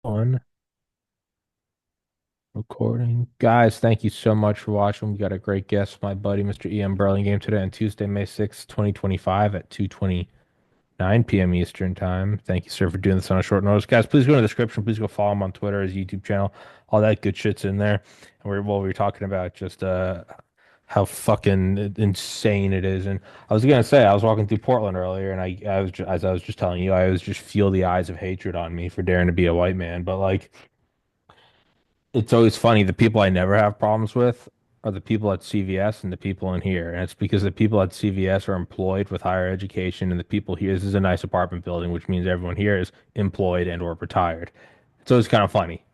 On recording. Guys, thank you so much for watching. We got a great guest, my buddy, Mr. EM Burlingame, today on Tuesday, May 6th, 2025 at 2:29 p.m. Eastern Time. Thank you, sir, for doing this on a short notice. Guys, please go in the description. Please go follow him on Twitter, his YouTube channel. All that good shit's in there. And we were talking about just how fucking insane it is. And I was gonna say, I was walking through Portland earlier, and I was as I was just telling you, I was just feel the eyes of hatred on me for daring to be a white man. But like it's always funny. The people I never have problems with are the people at CVS and the people in here. And it's because the people at CVS are employed with higher education, and the people here, this is a nice apartment building, which means everyone here is employed and or retired. It's always kind of funny.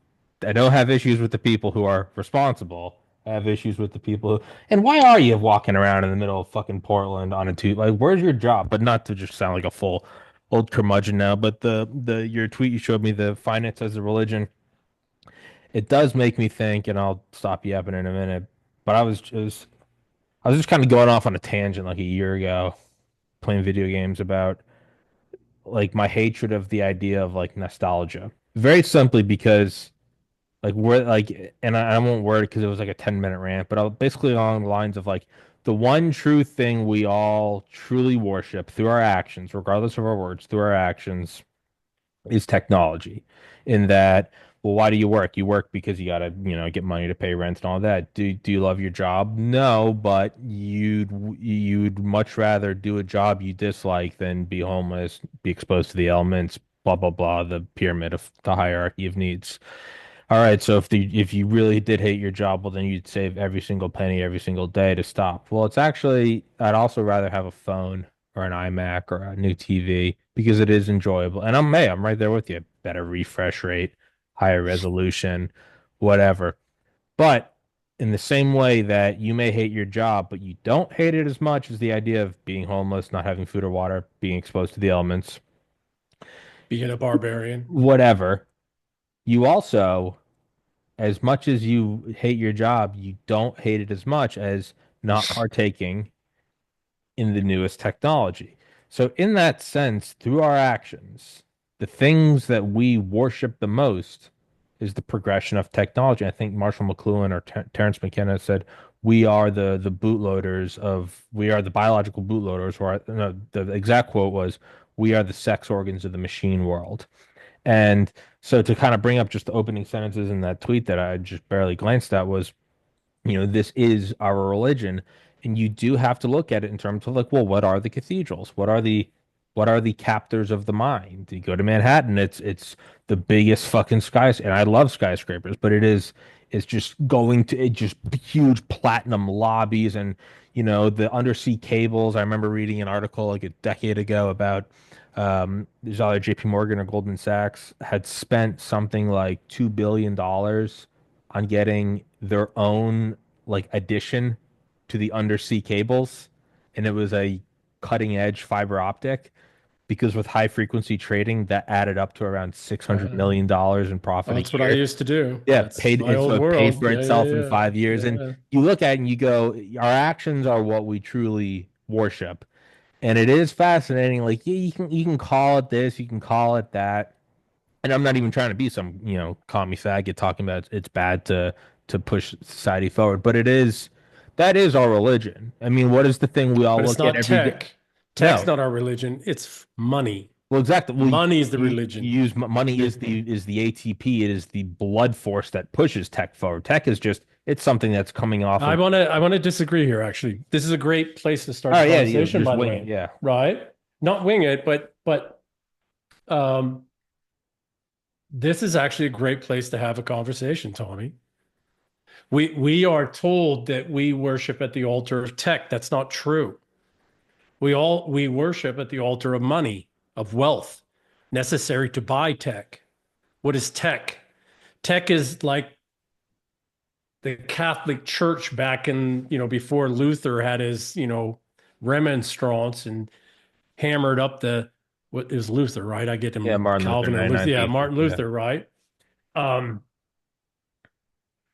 I don't have issues with the people who are responsible. I have issues with the people who, and why are you walking around in the middle of fucking Portland on a tube? Like, where's your job? But not to just sound like a full old curmudgeon now, but the your tweet you showed me, the finance as a religion, it does make me think, and I'll stop yapping in a minute. But I was just kind of going off on a tangent like a year ago, playing video games about like my hatred of the idea of like nostalgia. Very simply because like we're like, and I won't word it because it was like a 10-minute rant, but basically along the lines of like the one true thing we all truly worship through our actions, regardless of our words, through our actions is technology. In that, well, why do you work? You work because you gotta, get money to pay rent and all that. Do you love your job? No, but you'd much rather do a job you dislike than be homeless, be exposed to the elements, blah blah blah, the pyramid of the hierarchy of needs. All right, so if you really did hate your job, well then you'd save every single penny every single day to stop. Well, it's actually I'd also rather have a phone or an iMac or a new TV because it is enjoyable. And I'm right there with you. Better refresh rate, higher resolution, whatever. But in the same way that you may hate your job, but you don't hate it as much as the idea of being homeless, not having food or water, being exposed to the elements, Being a barbarian. whatever, you also as much as you hate your job, you don't hate it as much as not partaking in the newest technology. So, in that sense, through our actions, the things that we worship the most is the progression of technology. I think Marshall McLuhan or Terrence McKenna said, "We are the bootloaders of we are the biological bootloaders." Or no, the exact quote was, "We are the sex organs of the machine world." And so to kind of bring up just the opening sentences in that tweet that I just barely glanced at was, this is our religion. And you do have to look at it in terms of like, well, what are the cathedrals? What are the captors of the mind? You go to Manhattan, it's the biggest fucking and I love skyscrapers, but it's just going to it just huge platinum lobbies and the undersea cables. I remember reading an article like a decade ago about there's either JP Morgan or Goldman Sachs had spent something like $2 billion on getting their own like addition to the undersea cables, and it was a cutting edge fiber optic because with high frequency trading that added up to around $600 million in profit a That's what I year. used to do. Yeah, That's my so old it paid world. for Yeah, yeah, itself in yeah. 5 years. And Yeah. you look at it and you go, our actions are what we truly worship. And it is fascinating. Like, yeah, you can call it this, you can call it that. And I'm not even trying to be some, commie faggot talking about it's bad to push society forward, but that is our religion. I mean, what is the thing we all But it's look at not every day? tech. Tech's No. not our religion. It's money. Well, exactly. Well, Money is the you religion. use money Yeah. is the ATP. It is the blood force that pushes tech forward. Tech is just it's something that's coming off of. I want to disagree here, actually. This is a great place to start Oh the yeah, conversation, just by the wing it. way. Yeah. Right? Not wing it, but um this is actually a great place to have a conversation, Tommy. We are told that we worship at the altar of tech. That's not true. We worship at the altar of money, of wealth necessary to buy tech. What is tech? Tech is like the Catholic Church back in, before Luther had his, remonstrance and hammered up what is Luther, right? I get Yeah, him Martin Luther, Calvin and Luther. 99 Yeah, Thesis. Martin Yeah. Luther, right? Um,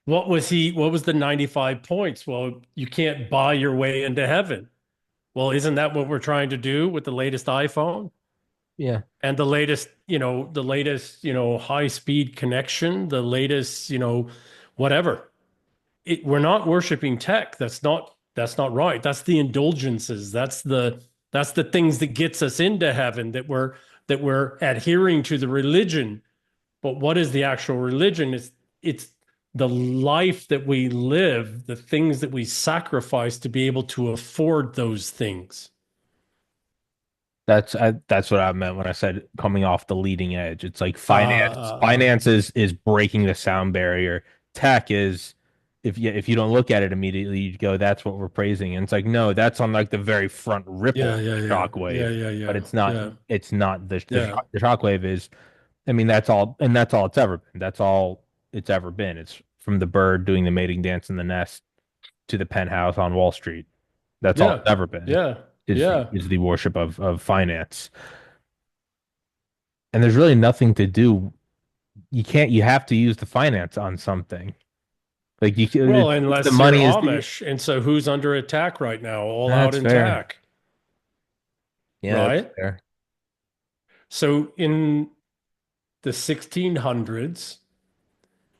what was the 95 points? Well, you can't buy your way into heaven. Well, isn't that what we're trying to do with the latest iPhone? Yeah. and the latest high speed connection, the latest, whatever. We're not worshiping tech. That's not right. That's the indulgences. That's the things that gets us into heaven, that we're adhering to the religion. But what is the actual religion? It's the life that we live, the things that we sacrifice to be able to afford those things. That's what I meant when I said coming off the leading edge. It's like Uh, finance. uh, uh, Finance is breaking the sound barrier. Tech is if you don't look at it immediately, you go, that's what we're praising. And it's like, no, that's on like the very front ripple yeah, yeah, yeah, yeah, shockwave. yeah, But yeah, yeah, it's not yeah, the shockwave is, I mean, that's all it's ever been. That's all it's ever been. It's from the bird doing the mating dance in the nest to the penthouse on Wall Street. That's all yeah, it's ever been yeah, yeah. is the worship of finance. And there's really nothing to do. You have to use the finance on something. Like Well, the unless you're money is the, Amish, and so who's under attack right now? All out that's in fair. tack, Yeah, that's right? fair. So in the 1600s,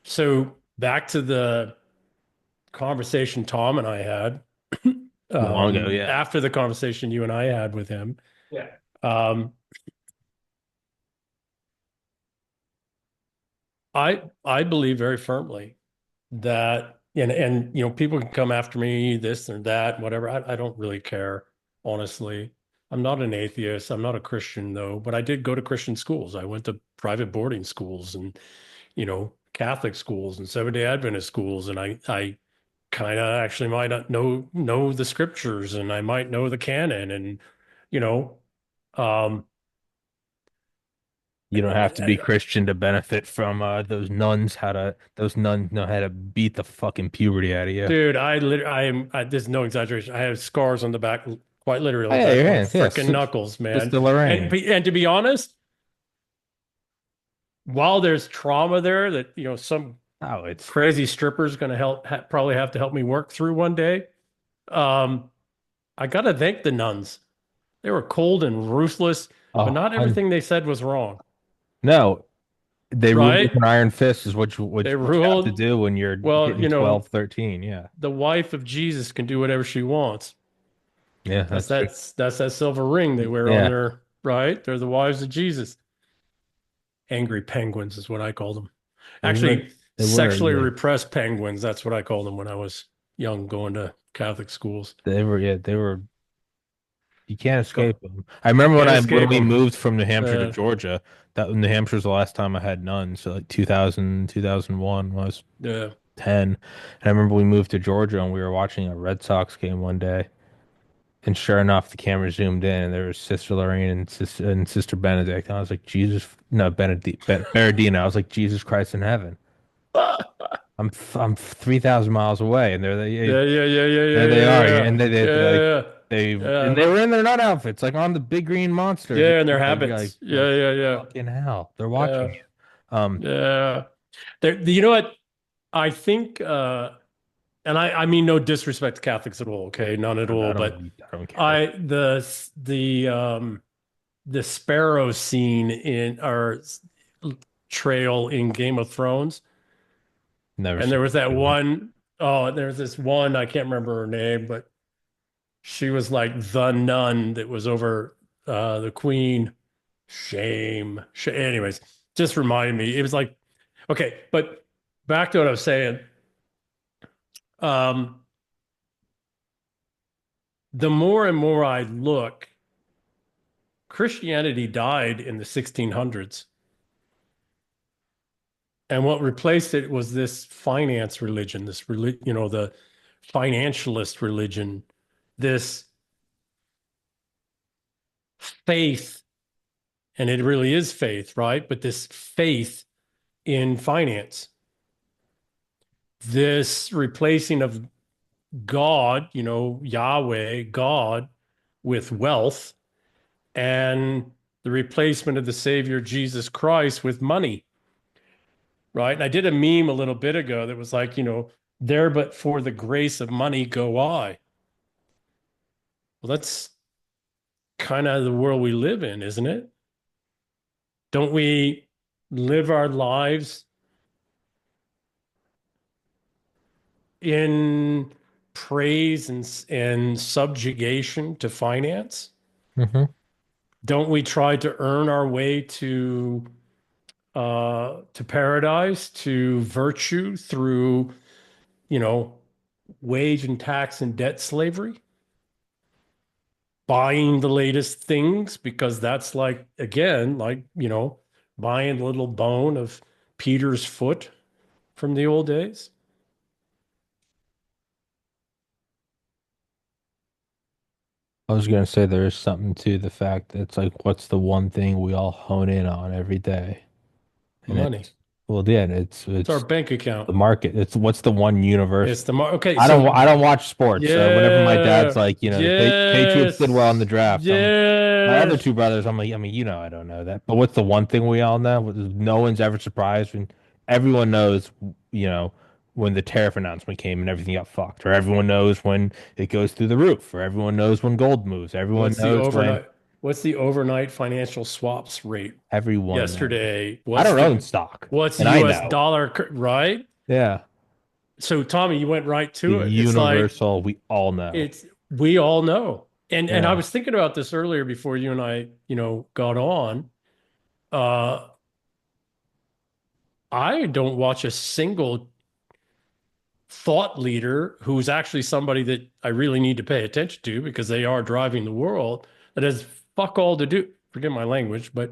so back to the conversation Tom and I had, Long ago, yeah. after the conversation you and I had with him, Yeah. um, I believe very firmly that, and people can come after me, this or that, whatever. I don't really care, honestly. I'm not an atheist. I'm not a Christian though, but I did go to Christian schools. I went to private boarding schools and, Catholic schools and Seventh-day Adventist schools, and I kind of actually might not know the scriptures, and I might know the canon, and you know, um, You don't have to be Christian to benefit from those nuns know how to beat the fucking puberty out of you. dude, I literally, this is no exaggeration. I have scars on the back, quite literally on Oh the yeah, back your of my hands. Yes. freaking knuckles, man. Sister Lorraine. And to be honest, while there's trauma there that, some Oh, it's crazy stripper is going to probably have to help me work through one day. Um, I got to thank the nuns. They were cold and ruthless, but not hun- everything they said was wrong, no. They rule with right? an iron fist is They what you have to ruled, do when you're well, hitting 12, 13. Yeah. the wife of Jesus can do whatever she wants. Yeah, That's that's true. that silver ring they wear on Yeah. their, right. They're the wives of Jesus. Angry penguins is what I call them. They were Actually, they were sexually yeah. repressed penguins. That's what I called them when I was young, going to Catholic schools. They were you can't Go, escape them. I remember can't when escape we them. moved from New Hampshire to Uh, Georgia, that New Hampshire was the last time I had nuns. So like 2000, 2001 was yeah. 10. And I remember we moved to Georgia and we were watching a Red Sox game one day. And sure enough, the camera zoomed in and there was Sister Lorraine and Sister Benedict. And I was like, Jesus, no, Bernardina. I was like, Jesus Christ in heaven. I'm 3,000 miles away, and Yeah, yeah, yeah, yeah, yeah, there they yeah, are, yeah, and yeah, yeah, yeah, they were in their nut outfits, like on the big green monster. yeah, and their Like habits. Yeah, yeah, yeah, fucking hell, they're watching yeah, you. Um, yeah. You know what? I think, and I mean no disrespect to Catholics at all. Okay, none at all. But I don't care. I the sparrow scene in our trail in Game of Thrones, Never and seen there was that the movie. one, oh, there was this one, I can't remember her name, but she was like the nun that was over the queen. Anyways, just reminded me. It was like, okay, but back to what I was saying. Um, the more and more I look, Christianity died in the 1600s. And what replaced it was this finance religion, the financialist religion, this faith, and it really is faith, right? But this faith in finance, this replacing of God, Yahweh, God, with wealth, and the replacement of the Savior Jesus Christ with money, right? And I did a meme a little bit ago that was like, there but for the grace of money go I. Well, that's kind of the world we live in, isn't it? Don't we live our lives in praise and subjugation to finance? Hmm. Don't we try to earn our way to paradise, to virtue through, you know, wage and tax and debt slavery, buying the latest things because that's like, again, like, buying a little bone of Peter's foot from the old days? I was gonna say there is something to the fact that it's like, what's the one thing we all hone in on every day? And Money. it's, well, yeah, It's our it's bank account. the market. It's what's the one universe. It's the okay. So I don't watch sports, so whenever my dad's yeah, like, the Patriots did well in the yes, draft, my other yes. two brothers, I'm like, I mean, I don't know that. But what's the one thing we all know? No one's ever surprised when everyone knows, you know, when the tariff announcement came and everything got fucked, or everyone knows when it goes through the roof, or everyone knows when gold moves, everyone What's the knows when overnight? What's the overnight financial swaps rate everyone knows. yesterday? I don't own stock, What's and I US know. dollar, right? Yeah, So Tommy, you went right the to it. It's like universal, we all know. it's we all know. And I Yeah. was thinking about this earlier before you and I, got on. Uh, I don't watch a single thought leader who's actually somebody that I really need to pay attention to because they are driving the world that has fuck all to do, forget my language, but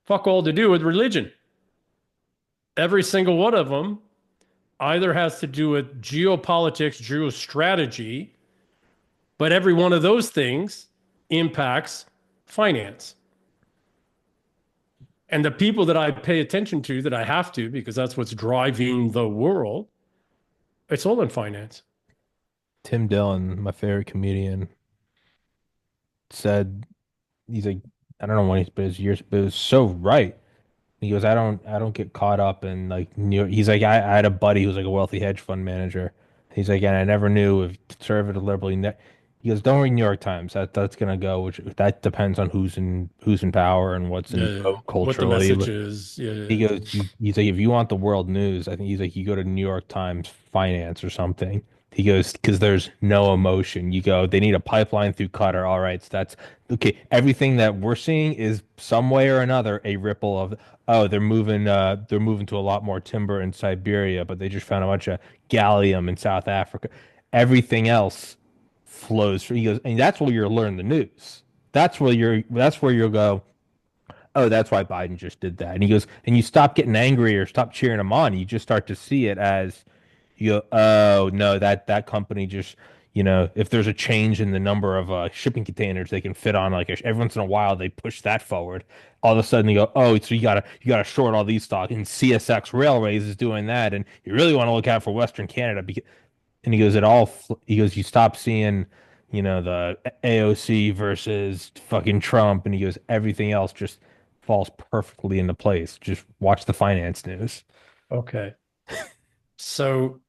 fuck all to do with religion. Every single one of them either has to do with geopolitics, geostrategy, but every one of those things impacts finance. And the people that I pay attention to, that I have to, because that's what's driving the world, it's all in finance. Tim Dillon, my favorite comedian, said he's like, I don't know when he's, but his years, but it was so right. He goes, I don't get caught up in like New York. He's like, I had a buddy who was like a wealthy hedge fund manager. He's like, and I never knew if conservative, liberal. He goes, don't read New York Times. That's gonna go. Which that depends on who's in power and what's in vogue What the culturally. message is. He goes, he's like, if you want the world news, I think he's like, you go to New York Times Finance or something. He goes, because there's no emotion. You go, they need a pipeline through Qatar. All right, so that's okay. Everything that we're seeing is some way or another a ripple of, oh, they're moving to a lot more timber in Siberia, but they just found a bunch of gallium in South Africa. Everything else flows through. He goes, and that's where you'll learn the news. That's where you'll go, oh, that's why Biden just did that. And he goes, and you stop getting angry or stop cheering him on. You just start to see it as you go, oh no, that company just, if there's a change in the number of shipping containers they can fit on, like every once in a while they push that forward. All of a sudden you go, oh, so you gotta short all these stock, and CSX Railways is doing that, and you really want to look out for Western Canada because, and he goes, he goes, you stop seeing, the AOC versus fucking Trump, and he goes, everything else just falls perfectly into place. Just watch the finance news. Okay. So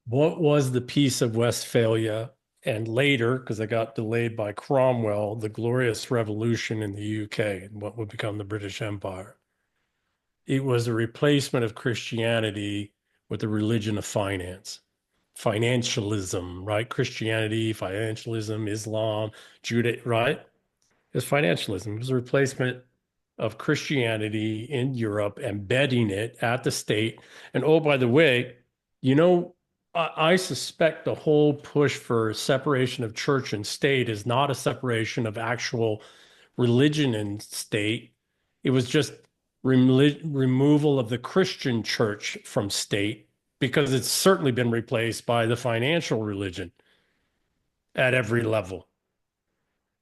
what was the Peace of Westphalia? And later, because it got delayed by Cromwell, the Glorious Revolution in the UK and what would become the British Empire. It was a replacement of Christianity with the religion of finance. Financialism, right? Christianity, financialism, Islam, Judah, right? It's financialism. It was a replacement of Christianity in Europe, embedding it at the state. And oh, by the way, I suspect the whole push for separation of church and state is not a separation of actual religion and state. It was just removal of the Christian church from state because it's certainly been replaced by the financial religion at every level.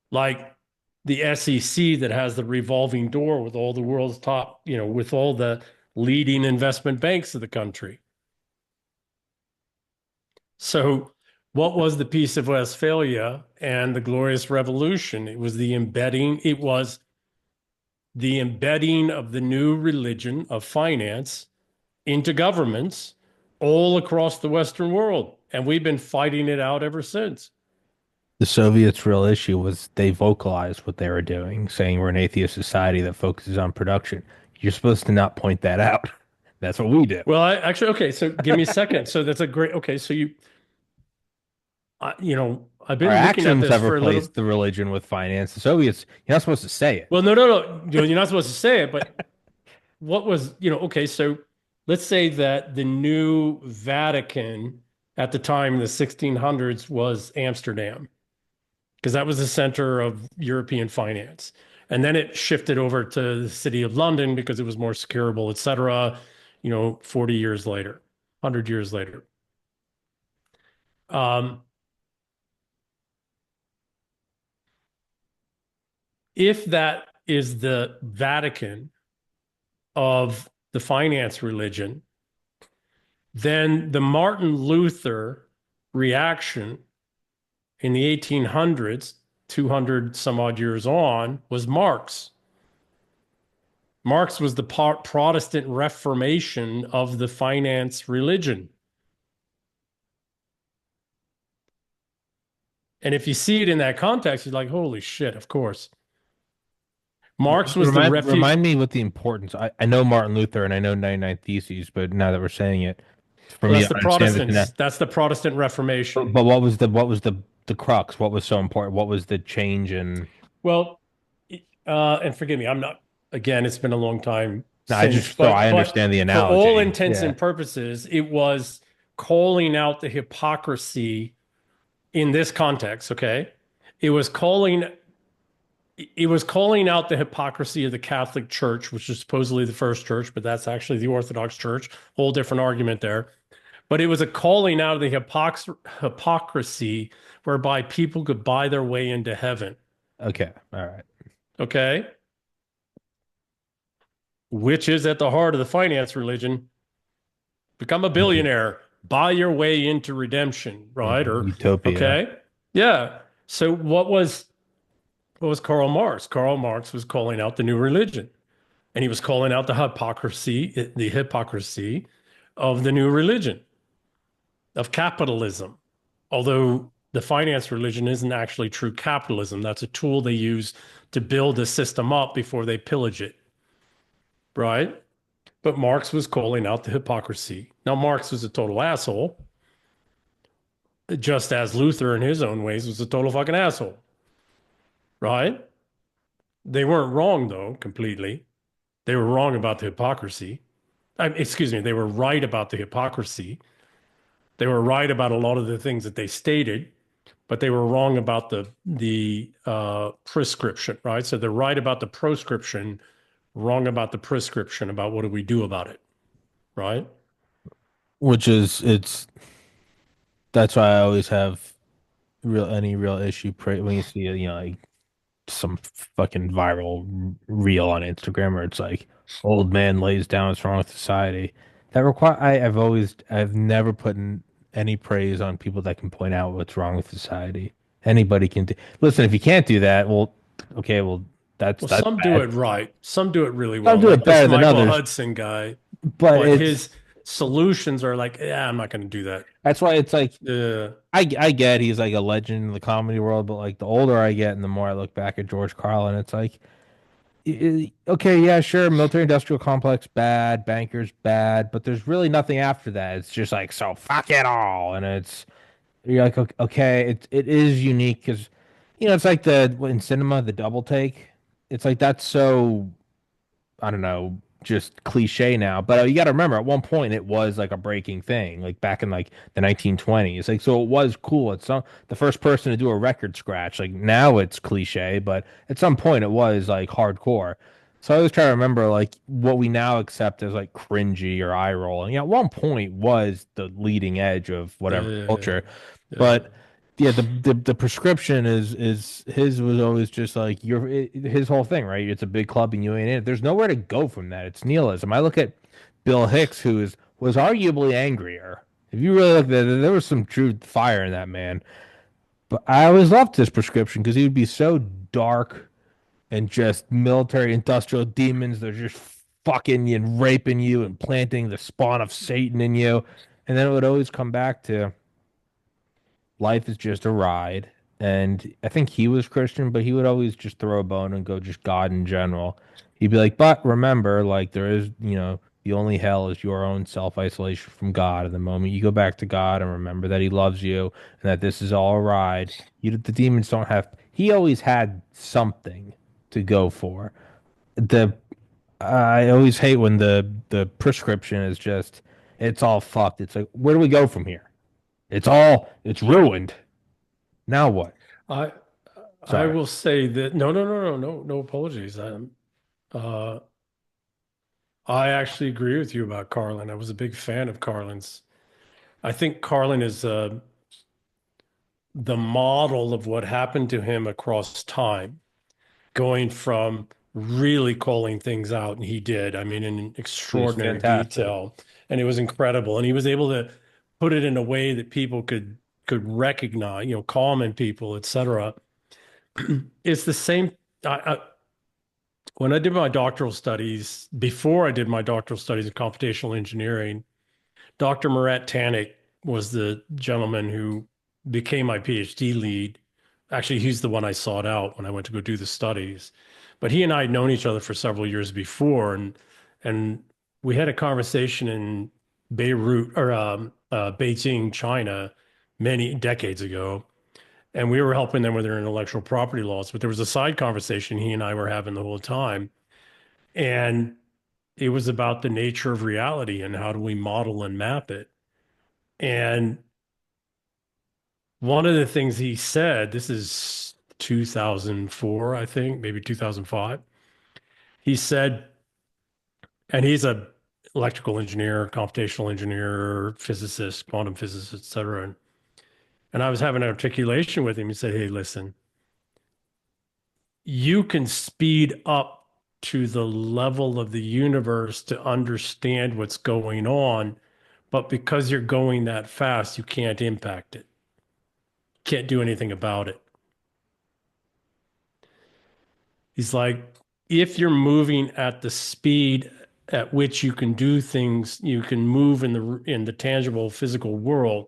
Like the SEC that has the revolving door with all the world's top, with all the leading investment banks of the country. So, what was the Peace of Westphalia and the Glorious Revolution? It was the embedding of the new religion of finance into governments all across the Western world. And we've been fighting it out ever since. The Soviets' real issue was they vocalized what they were doing, saying we're an atheist society that focuses on production. You're supposed to not point that out. That's what we do. Well, I actually, okay, so give me a second. So that's a great, okay, so I've Our been looking at actions this have for a little. replaced the religion with finance. The Soviets, you're not supposed to say it. Well, no. You're not supposed to say it, but what was, okay, so let's say that the new Vatican at the time in the 1600s was Amsterdam, because that was the center of European finance. And then it shifted over to the city of London because it was more securable, et cetera, 40 years later, 100 years later. Um, if that is the Vatican of the finance religion, then the Martin Luther reaction in the 1800s, 200 some odd years on, was Marx. Marx was the Protestant Reformation of the finance religion. And if you see it in that context, you're like, holy shit, of course. Marx was the refuge. Remind me what the importance. I know Martin Luther and I know 99 Theses, but now that we're saying it, for Well, me that's to the understand the Protestants. connect. That's the Protestant Reformation. But what was the crux? What was so important? What was the change in? Well, and forgive me, I'm not, again, it's been a long time No, I since, just so I but understand the for all analogy. intents Yeah. and purposes, it was calling out the hypocrisy in this context, okay? It was calling it was calling out the hypocrisy of the Catholic Church, which is supposedly the first church, but that's actually the Orthodox Church. Whole different argument there. But it was a calling out of the hypocrisy whereby people could buy their way into heaven. Okay. All right. Okay. Which is at the heart of the finance religion. Become a Mhm. billionaire, buy your way into redemption, right? Mhm. Or, Utopia. okay. Yeah. So what was Karl Marx? Karl Marx was calling out the new religion. And he was calling out the hypocrisy of the new religion, of capitalism. Although the finance religion isn't actually true capitalism, that's a tool they use to build a system up before they pillage it, right? But Marx was calling out the hypocrisy. Now, Marx was a total asshole, just as Luther, in his own ways, was a total fucking asshole, right? They weren't wrong, though, completely. They were wrong about the hypocrisy. Excuse me, they were right about the hypocrisy. They were right about a lot of the things that they stated, but they were wrong about the prescription, right? So they're right about the proscription, wrong about the prescription about what do we do about it, right? Which is it's that's why I always have real issue when you see like some fucking viral reel on Instagram where it's like old man lays down what's wrong with society. I've never put in any praise on people that can point out what's wrong with society. Anybody can do. Listen, if you can't do that, well, okay, well Well, that's some do bad. it right, some do it really Some well, do like it this better than Michael others, Hudson guy, but but it's his solutions are like, yeah, I'm not going to do that. that's why it's like Uh, I get he's like a legend in the comedy world, but like the older I get and the more I look back at George Carlin, it's like okay, yeah, sure, military industrial complex bad, bankers bad, but there's really nothing after that. It's just like so fuck it all, and it's you're like okay, it is unique because it's like in cinema the double take. It's like that's so I don't know, just cliche now. But you got to remember, at one point, it was like a breaking thing, like back in like the 1920s. Like, so it was cool. It's the first person to do a record scratch. Like now it's cliche, but at some point it was like hardcore. So I always try to remember like what we now accept as like cringy or eye rolling. At one point was the leading edge of yeah, whatever yeah, yeah, culture. yeah. But yeah, the prescription is his was always just like his whole thing, right? It's a big club and you ain't in it. There's nowhere to go from that. It's nihilism. I look at Bill Hicks, was arguably angrier. If you really look at it, there was some true fire in that man. But I always loved his prescription because he would be so dark and just military industrial demons. They're just fucking you and raping you and planting the spawn of Satan in you. And then it would always come back to life is just a ride. and I think he was Christian, but he would always just throw a bone and go just God in general. He'd be like, but remember, like there is, the only hell is your own self-isolation from God. And the moment you go back to God and remember that He loves you and that this is all a ride, the demons don't have. He always had something to go for. The I always hate when the prescription is just it's all fucked. It's like, where do we go from here? It's ruined. Now what? I I Sorry. will say that no apologies. Uh, I actually agree with you about Carlin. I was a big fan of Carlin's. I think Carlin is the model of what happened to him across time, going from really calling things out, and he did. I mean, in It was extraordinary fantastic. detail, and it was incredible. And he was able to put it in a way that people could recognize, common people, etc. It's the same. When I did my doctoral studies, before I did my doctoral studies in computational engineering, Dr. Murat Tanik was the gentleman who became my PhD lead. Actually, he's the one I sought out when I went to go do the studies. But he and I had known each other for several years before, and we had a conversation in Beirut or Beijing, China, many decades ago, and we were helping them with their intellectual property laws. But there was a side conversation he and I were having the whole time, and it was about the nature of reality and how do we model and map it. And one of the things he said, this is 2004, I think, maybe 2005. He said, and he's a electrical engineer, computational engineer, physicist, quantum physicist, et cetera. And I was having an articulation with him. He said, hey, listen, you can speed up to the level of the universe to understand what's going on, but because you're going that fast, you can't impact it. Can't do anything about it. He's like, if you're moving at the speed at which you can do things, you can move in the tangible physical world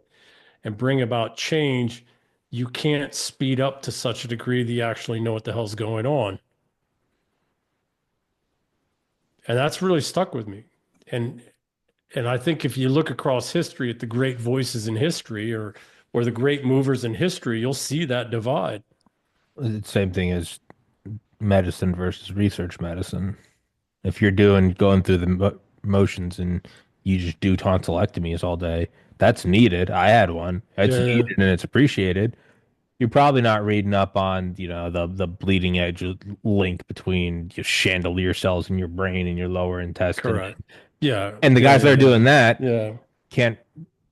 and bring about change. You can't speed up to such a degree that you actually know what the hell's going on. And that's really stuck with me. And and I think if you look across history at the great voices in history or the great movers in history, you'll see that divide. It's the same thing as medicine versus research medicine. If you're going through the motions and you just do tonsillectomies all day, that's needed. I had one. It's Yeah, needed and it's appreciated. You're probably not reading up on, the bleeding edge link between your chandelier cells in your brain and your lower intestine. correct. Yeah, And the yeah, guys yeah, that are yeah, doing that yeah. can't,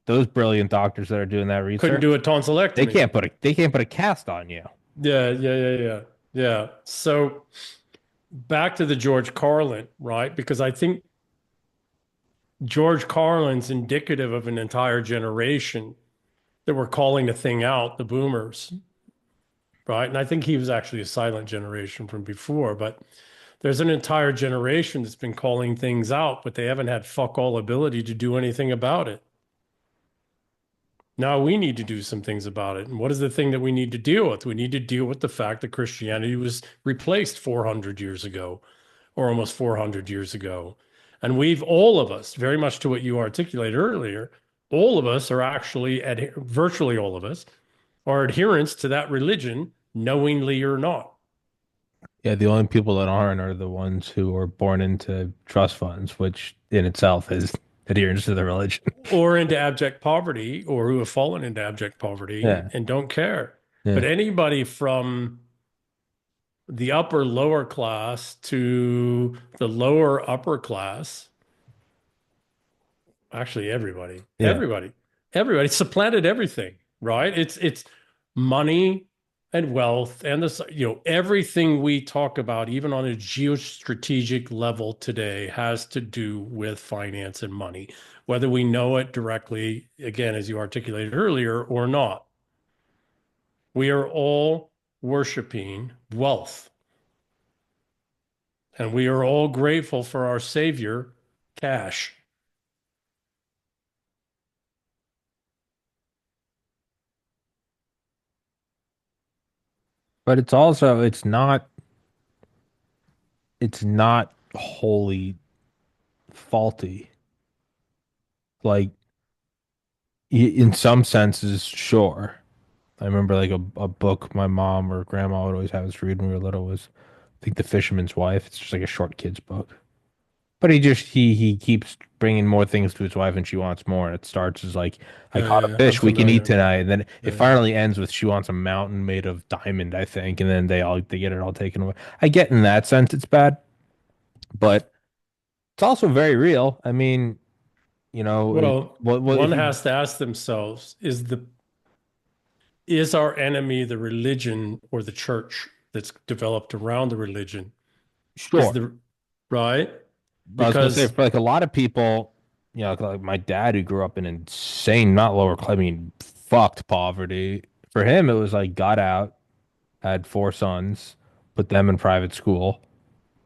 those brilliant doctors that are doing that Couldn't research, do a tonsillectomy. they can't put a cast on you. Yeah, yeah, yeah, yeah, yeah. So back to the George Carlin, right? Because I think George Carlin's indicative of an entire generation that were calling the thing out, the boomers, right? And I think he was actually a silent generation from before, but there's an entire generation that's been calling things out, but they haven't had fuck all ability to do anything about it. Now we need to do some things about it. And what is the thing that we need to deal with? We need to deal with the fact that Christianity was replaced 400 years ago or almost 400 years ago. And we've all of us, very much to what you articulated earlier, all of us are actually, virtually all of us, are adherents to that religion, knowingly or not, Yeah, the only people that aren't are the ones who are born into trust funds, which in itself is adherence to the religion. or into abject poverty, or who have fallen into abject poverty Yeah, and don't care. But yeah, anybody from the upper lower class to the lower upper class, actually yeah. everybody supplanted everything, right? It's money and wealth and this, everything we talk about, even on a geostrategic level today, has to do with finance and money, whether we know it directly, again, as you articulated earlier, or not. We are all worshiping wealth, and we are all grateful for our savior, cash. But it's also it's not wholly faulty. Like in some senses, sure. I remember like a book my mom or grandma would always have us read when we were little was I think The Fisherman's Wife. It's just like a short kid's book. But he keeps bringing more things to his wife and she wants more. And it starts as like, I Yeah, caught yeah, a yeah. I'm fish we can eat familiar. tonight. And then it Yeah, yeah. finally ends with she wants a mountain made of diamond, I think. And then they get it all taken away. I get in that sense it's bad, but it's also very real. I mean, Well, what one if you has to ask themselves, is our enemy the religion or the church that's developed around the religion? Is sure. the right? I was gonna say Because for like a lot of people, like my dad who grew up in insane, not lower class, I mean, fucked poverty. For him, it was like got out, had four sons, put them in private school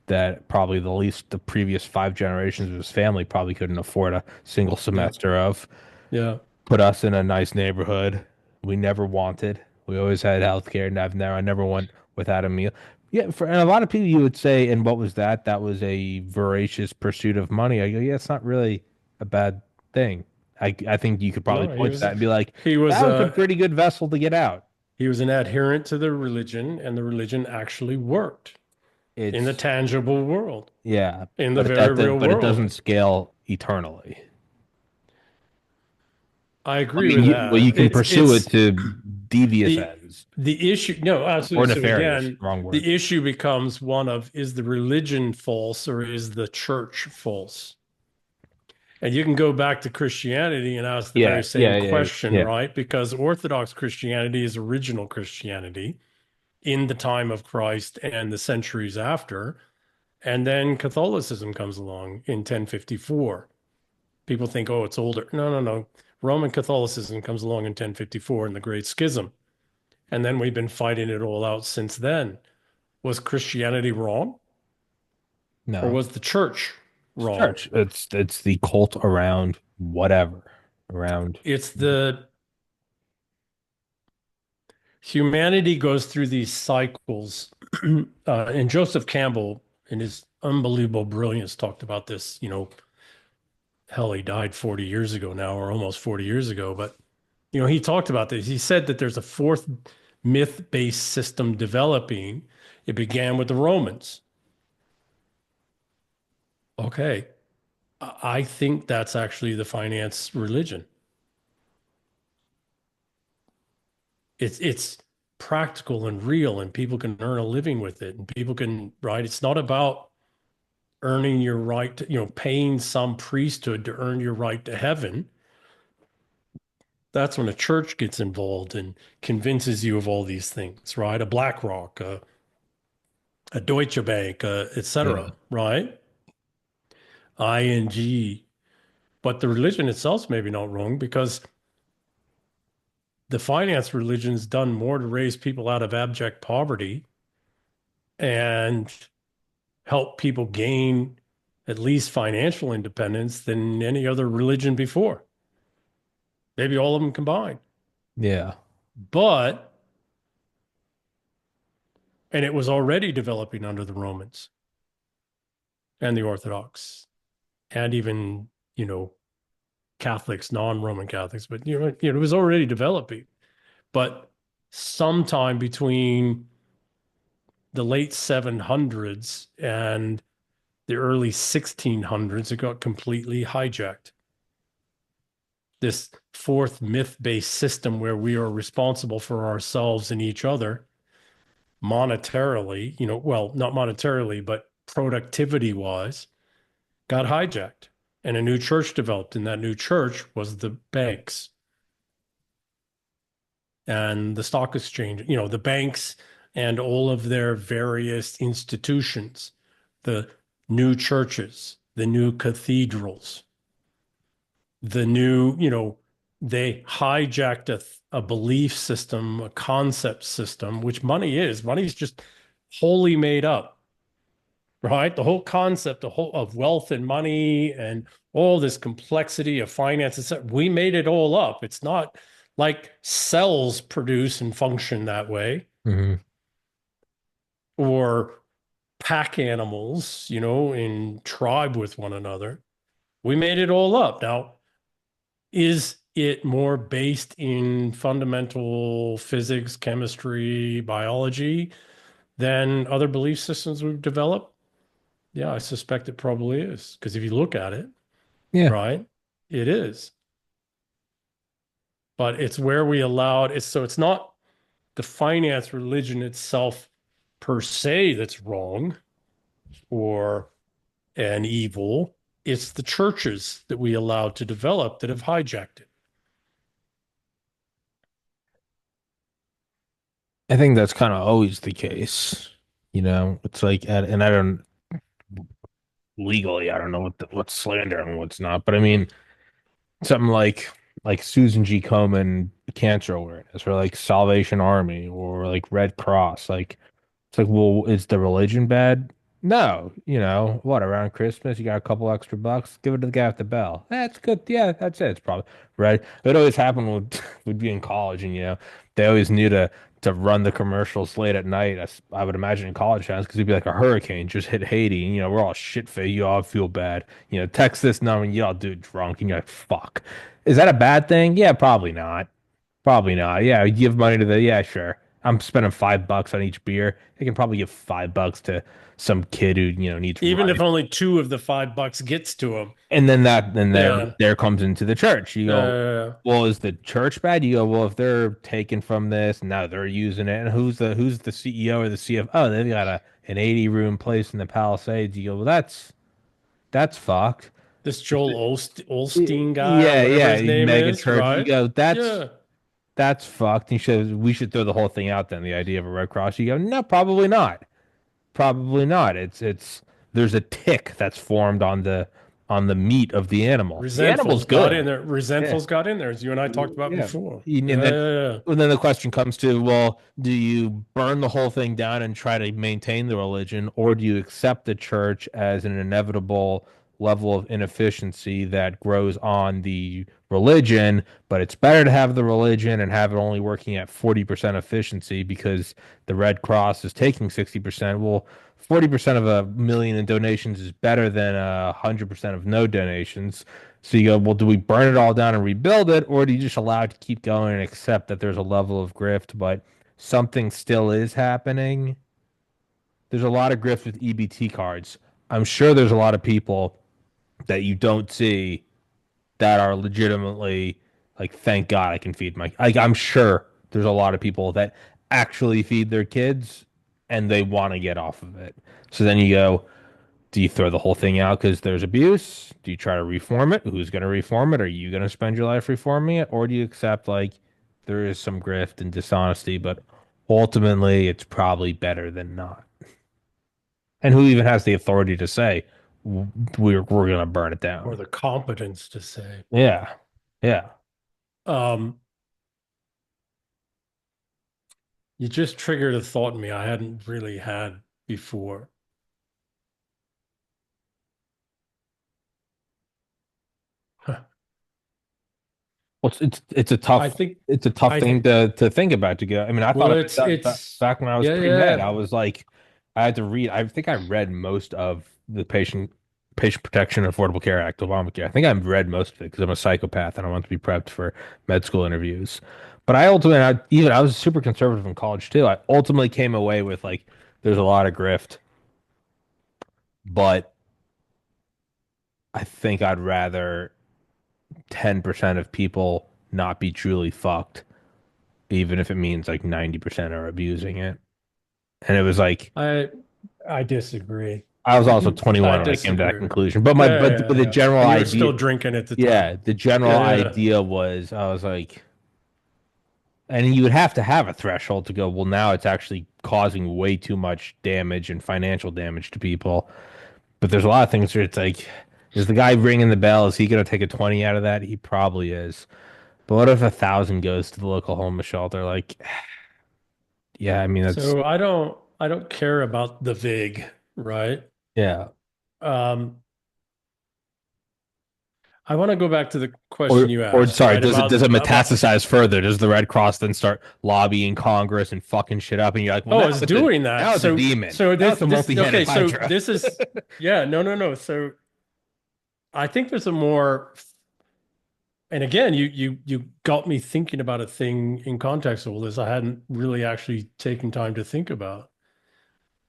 that probably the least the previous five generations of his family probably couldn't afford a single yeah, semester of. yeah. Put us in a nice neighborhood we never wanted. We always had health care, and I never went without a meal. Yeah, for and a lot of people you would say, and what was that? That was a voracious pursuit of money. I go, yeah, it's not really a bad thing. I think you could probably No, point to that and be like, he was that was a uh pretty good vessel to get out. he was an adherent to the religion, and the religion actually worked in the It's tangible world, yeah, in the very real but it world. doesn't scale eternally. I I agree mean, with well, you that. can pursue it It's to devious the ends the issue. No, or absolutely. So nefarious, again, wrong word. the issue becomes one of, is the religion false or is the church false? And you can go back to Christianity and ask the very Yeah, same yeah, yeah, question, yeah. right? Because Orthodox Christianity is original Christianity in the time of Christ and the centuries after. And then Catholicism comes along in 1054. People think, oh, it's older. No, no, no. Roman Catholicism comes along in 1054 in the Great Schism. And then we've been fighting it all out since then. Was Christianity wrong or No. was the church It's wrong? church. It's the cult around whatever. Around It's the humanity goes through these cycles. And Joseph Campbell, in his unbelievable brilliance, talked about this. Hell, he died 40 years ago now, or almost 40 years ago. But, he talked about this. He said that there's a fourth myth-based system developing. It began with the Romans. Okay. I think that's actually the finance religion. It's practical and real, and people can earn a living with it, and people can, right? It's not about earning your right to, paying some priesthood to earn your right to heaven. That's when a church gets involved and convinces you of all these things, right? A BlackRock, a Deutsche Bank, yeah. etc., right? ING. But the religion itself's maybe not wrong because the finance religion's done more to raise people out of abject poverty and help people gain at least financial independence than any other religion before. Maybe all of them combined. Yeah. But, and it was already developing under the Romans and the Orthodox and even, Catholics, non-Roman Catholics, but, it was already developing. But sometime between the late 700s and the early 1600s, it got completely hijacked. This fourth myth-based system where we are responsible for ourselves and each other monetarily, well, not monetarily, but productivity wise, got hijacked. And a new church developed. And that new church was the banks and the stock exchange, the banks and all of their various institutions, the new churches, the new cathedrals, the new, they hijacked a belief system, a concept system, which money is. Money is just wholly made up, right? The whole concept of wealth and money and all this complexity of finance, we made it all up. It's not like cells produce and function that way. Hmm. or pack animals, in tribe with one another. We made it all up. Now, is it more based in fundamental physics, chemistry, biology than other belief systems we've developed? Yeah, I suspect it probably is. Because if you look at it, Yeah. right, it is. But it's where we allowed it. So it's not the finance religion itself per se that's wrong or an evil. It's the churches that we allowed to develop that have hijacked it. I think that's kind of always the case. It's like, and I don't legally, I don't know what's slander and what's not, but I mean, something like Susan G. Komen cancer awareness or like Salvation Army or like Red Cross. Like it's like, well, is the religion bad? No, what, around Christmas you got a couple extra bucks, give it to the guy at the bell. That's good. Yeah, that's it. It's probably right. It always happened with would be in college, and they always knew to run the commercials late at night. I would imagine in college towns because it'd be like a hurricane just hit Haiti, and we're all shit faced. You all feel bad. Text this number, and you all do it drunk, and you're like, fuck. Is that a bad thing? Yeah, probably not. Probably not. Yeah, you give money to yeah, sure. I'm spending $5 on each beer. I can probably give $5 to some kid who, needs Even if rice. only two of the $5 gets to them. And then Yeah. there comes into the church. You go, Uh, well, is the church bad? You go, well, if they're taking from this, now they're using it. And who's the CEO or the CFO? Oh, they've got an 80 room place in the Palisades. You go, well, that's fucked. this Joel Olstein guy or Yeah, whatever yeah, his name mega is, church. You right? go, that's Yeah. That's fucked. We should throw the whole thing out then, the idea of a Red Cross. You go, no, probably not. Probably not. There's a tick that's formed on the meat of the animal. The animal's Resentful's got in good. there. Yeah. Resentful's got in there, as you and I talked about Yeah. before. And Yeah, then yeah, yeah. and then the question comes to, well, do you burn the whole thing down and try to maintain the religion, or do you accept the church as an inevitable level of inefficiency that grows on the religion, but it's better to have the religion and have it only working at 40% efficiency because the Red Cross is taking 60%. Well, 40% of 1 million in donations is better than 100% of no donations. So you go, well, do we burn it all down and rebuild it, or do you just allow it to keep going and accept that there's a level of grift, but something still is happening? There's a lot of grift with EBT cards. I'm sure there's a lot of people that you don't see that are legitimately like, thank God I can feed my, like, I'm sure there's a lot of people that actually feed their kids and they want to get off of it. So then you go, do you throw the whole thing out because there's abuse? Do you try to reform it? Who's going to reform it? Are you going to spend your life reforming it? Or do you accept like there is some grift and dishonesty, but ultimately it's probably better than not? And who even has the authority to say we're going to burn it Or down? the competence to say. Yeah. Yeah. Um, you just triggered a thought in me I hadn't really had before. Well, it's a I tough think thing I to think about to go. I mean, I thought well of it it's back when I was yeah, pre-med. yeah. I was like, I had to read. I think I read most of the Patient Protection and Affordable Care Act, Obamacare. I think I read most of it because I'm a psychopath and I want to be prepped for med school interviews. But I ultimately, I was super conservative in college too. I ultimately came away with like, there's a lot of grift, but I think I'd rather 10% of people not be truly fucked even if it means like 90% are abusing it. And it was like I I disagree. I was also I 21 when I came to that disagree. conclusion. But Yeah, but yeah, the yeah. general And you were idea, still drinking at the time. yeah, the general Yeah, yeah. idea was I was like, and you would have to have a threshold to go, well, now it's actually causing way too much damage and financial damage to people. But there's a lot of things where it's like, is the guy ringing the bell? Is he going to take a 20 out of that? He probably is. But what if 1,000 goes to the local homeless shelter? Like, yeah, I mean, that's, So I don't care about the VIG, right? yeah. Um, I want to go back to the question you Or asked, sorry, right? does it About metastasize further? Does the Red Cross then start lobbying Congress and fucking shit up? And you're like, well, oh, it's doing now that. it's a So demon. so Now this it's a this multi-headed okay, so Hydra. this is yeah, no. So I think there's a more, and again, you got me thinking about a thing in context of all this I hadn't really actually taken time to think about.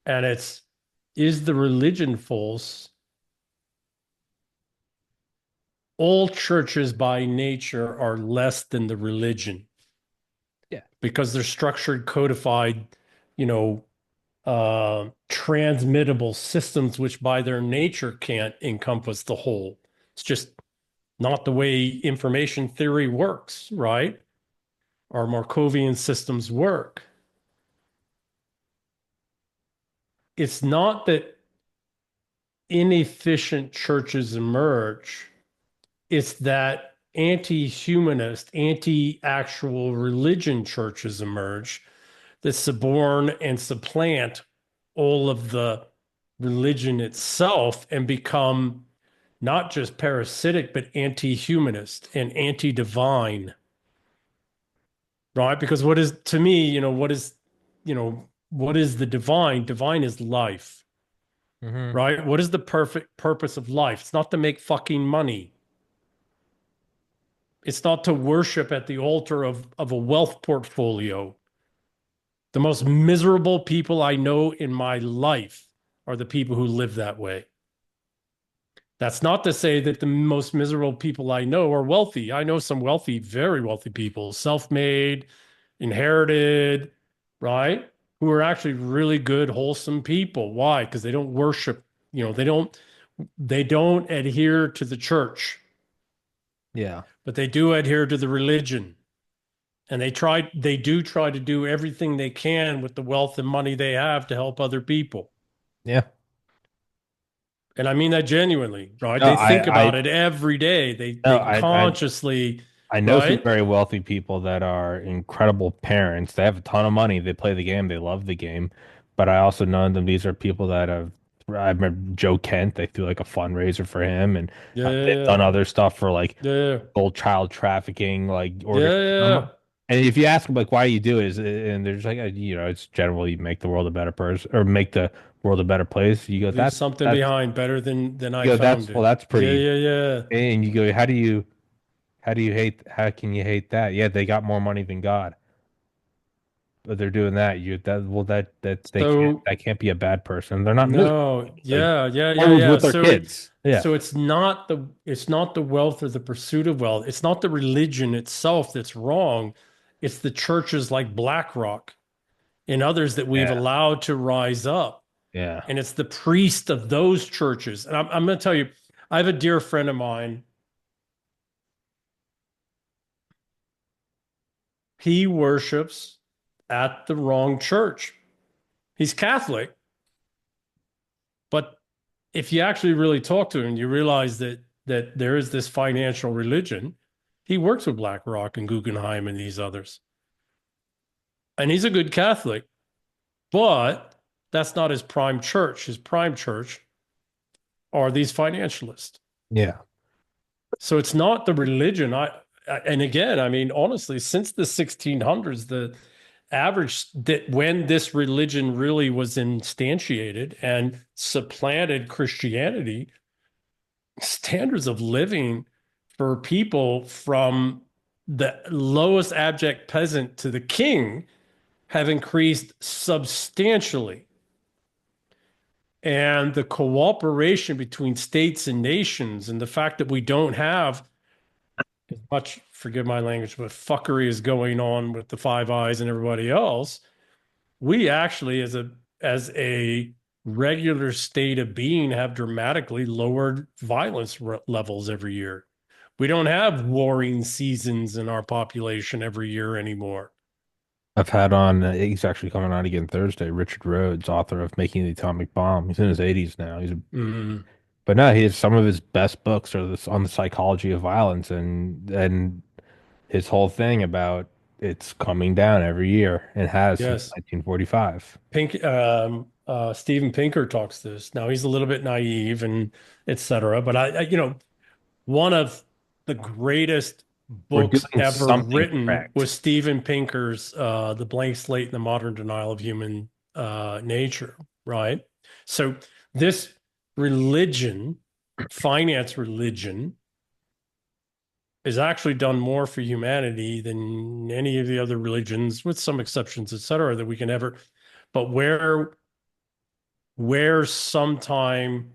And it's, is the religion false? All churches by nature are less than the religion Yeah. because they're structured, codified, you know, transmittable systems, which by their nature can't encompass the whole. It's just not the way information theory works, right? Our Markovian systems work. It's not that inefficient churches emerge, it's that anti-humanist, anti-actual religion churches emerge that suborn and supplant all of the religion itself and become not just parasitic, but anti-humanist and anti-divine, right? Because what is, to me, what is the divine? Divine is life, Hmm. right? What is the perfect purpose of life? It's not to make fucking money. It's not to worship at the altar of a wealth portfolio. The most miserable people I know in my life are the people who live that way. That's not to say that the most miserable people I know are wealthy. I know some wealthy, very wealthy people, self-made, inherited, right? Who are actually really good, wholesome people. Why? Because they don't worship, they don't adhere to the church, Yeah. but they do adhere to the religion. And they do try to do everything they can with the wealth and money they have to help other people. Yeah. And I mean that genuinely, right? No, They think about it every day. They no, they consciously, I know some right? very wealthy people that are incredible parents. They have a ton of money. They play the game. They love the game. But I also know them. These are people that have. I remember Joe Kent. They threw like a fundraiser for him, and Yeah, they've done yeah, other stuff for like yeah, old child trafficking, like yeah, organ. yeah. And if you ask them like why do you do it, and they're just like, it's generally make the world a better person or make the world a better place. You go, Leave something that's behind better than I you go, found it. that's Yeah, pretty. yeah, yeah. And you go, how can you hate that? Yeah, they got more money than God, but they're doing that. So That can't be a bad person. They're not miserable. no, Like yeah, yeah, yeah, everyone's yeah. with their kids. Yeah. So it's not the wealth or the pursuit of wealth. It's not the religion itself that's wrong. It's the churches like BlackRock and others that we've Yeah. allowed to rise up. Yeah. And it's the priest of those churches. And I'm going to tell you, I have a dear friend of mine. He worships at the wrong church. He's Catholic, but if you actually really talk to him, you realize that there is this financial religion. He works with BlackRock and Guggenheim and these others. And he's a good Catholic, but that's not his prime church. His prime church are these financialists. Yeah. So it's not the religion. And again, I mean, honestly, since the 1600s, the average that when this religion really was instantiated and supplanted Christianity, standards of living for people from the lowest abject peasant to the king have increased substantially. And the cooperation between states and nations and the fact that we don't have as much, forgive my language, but fuckery is going on with the Five Eyes and everybody else, we actually, as a regular state of being, have dramatically lowered violence levels every year. We don't have warring seasons in our population every year anymore. I've had on, he's actually coming on again Thursday, Richard Rhodes, author of Making the Atomic Bomb. He's in his 80s now. Mm, But no, he has some of his best books are this on the psychology of violence and his whole thing about it's coming down every year and has since yes. 1945. Steven Pinker talks this. Now he's a little bit naive and et cetera, but one of the greatest We're books doing ever something written correct. was Steven Pinker's The Blank Slate and the Modern Denial of Human Nature, right? So this religion, finance religion, has actually done more for humanity than any of the other religions, with some exceptions, et cetera, that we can ever. But where sometime,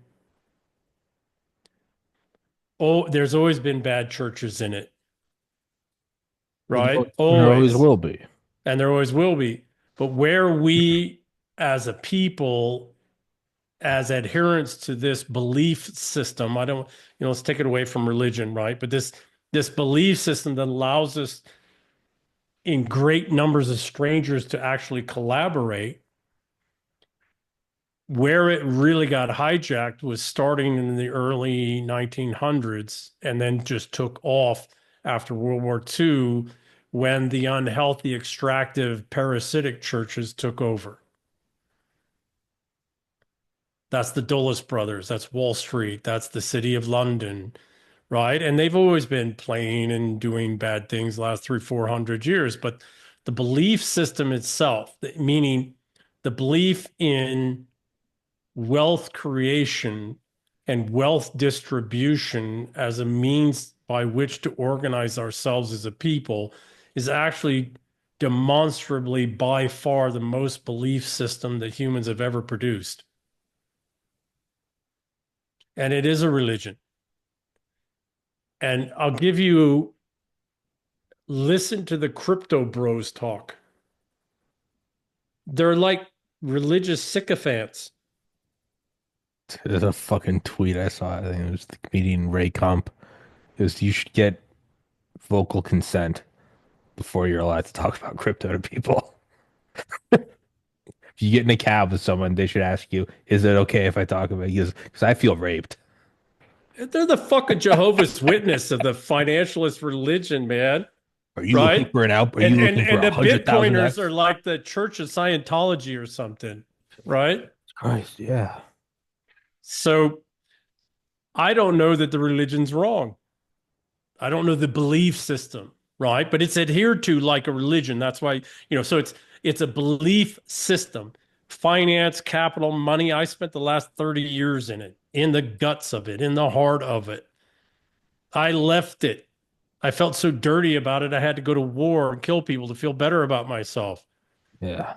oh, there's always been bad churches in it, right? There always Always. will be. And there always will be. But where we as a people, as adherents to this belief system, I don't, let's take it away from religion, right? But this belief system that allows us in great numbers of strangers to actually collaborate, where it really got hijacked was starting in the early 1900s and then just took off after World War II when the unhealthy, extractive, parasitic churches took over. That's the Dulles brothers. That's Wall Street. That's the City of London, right? And they've always been playing and doing bad things the last 300-400 years. But the belief system itself, meaning the belief in wealth creation and wealth distribution as a means by which to organize ourselves as a people, is actually demonstrably by far the most belief system that humans have ever produced. And it is a religion. And I'll give you, listen to the crypto bros talk. They're like religious sycophants. There's a fucking tweet I saw. I think it was the comedian Ray Kump. It was you should get vocal consent before you're allowed to talk about crypto to people. If you get in a cab with someone, they should ask you, "Is it okay if I talk about it?" Because I feel raped. They're the fucking Jehovah's Witness of the financialist religion, man. Are you looking Right? for an out? Are you And and looking for and a the hundred thousand Bitcoiners are X? like the Church of Scientology or something, right? Christ, yeah. So I don't know that the religion's wrong. I don't know the belief system, right? But it's adhered to like a religion. That's why, so it's a belief system. Finance, capital, money. I spent the last 30 years in it, in the guts of it, in the heart of it. I left it. I felt so dirty about it. I had to go to war and kill people to feel better about myself, Yeah.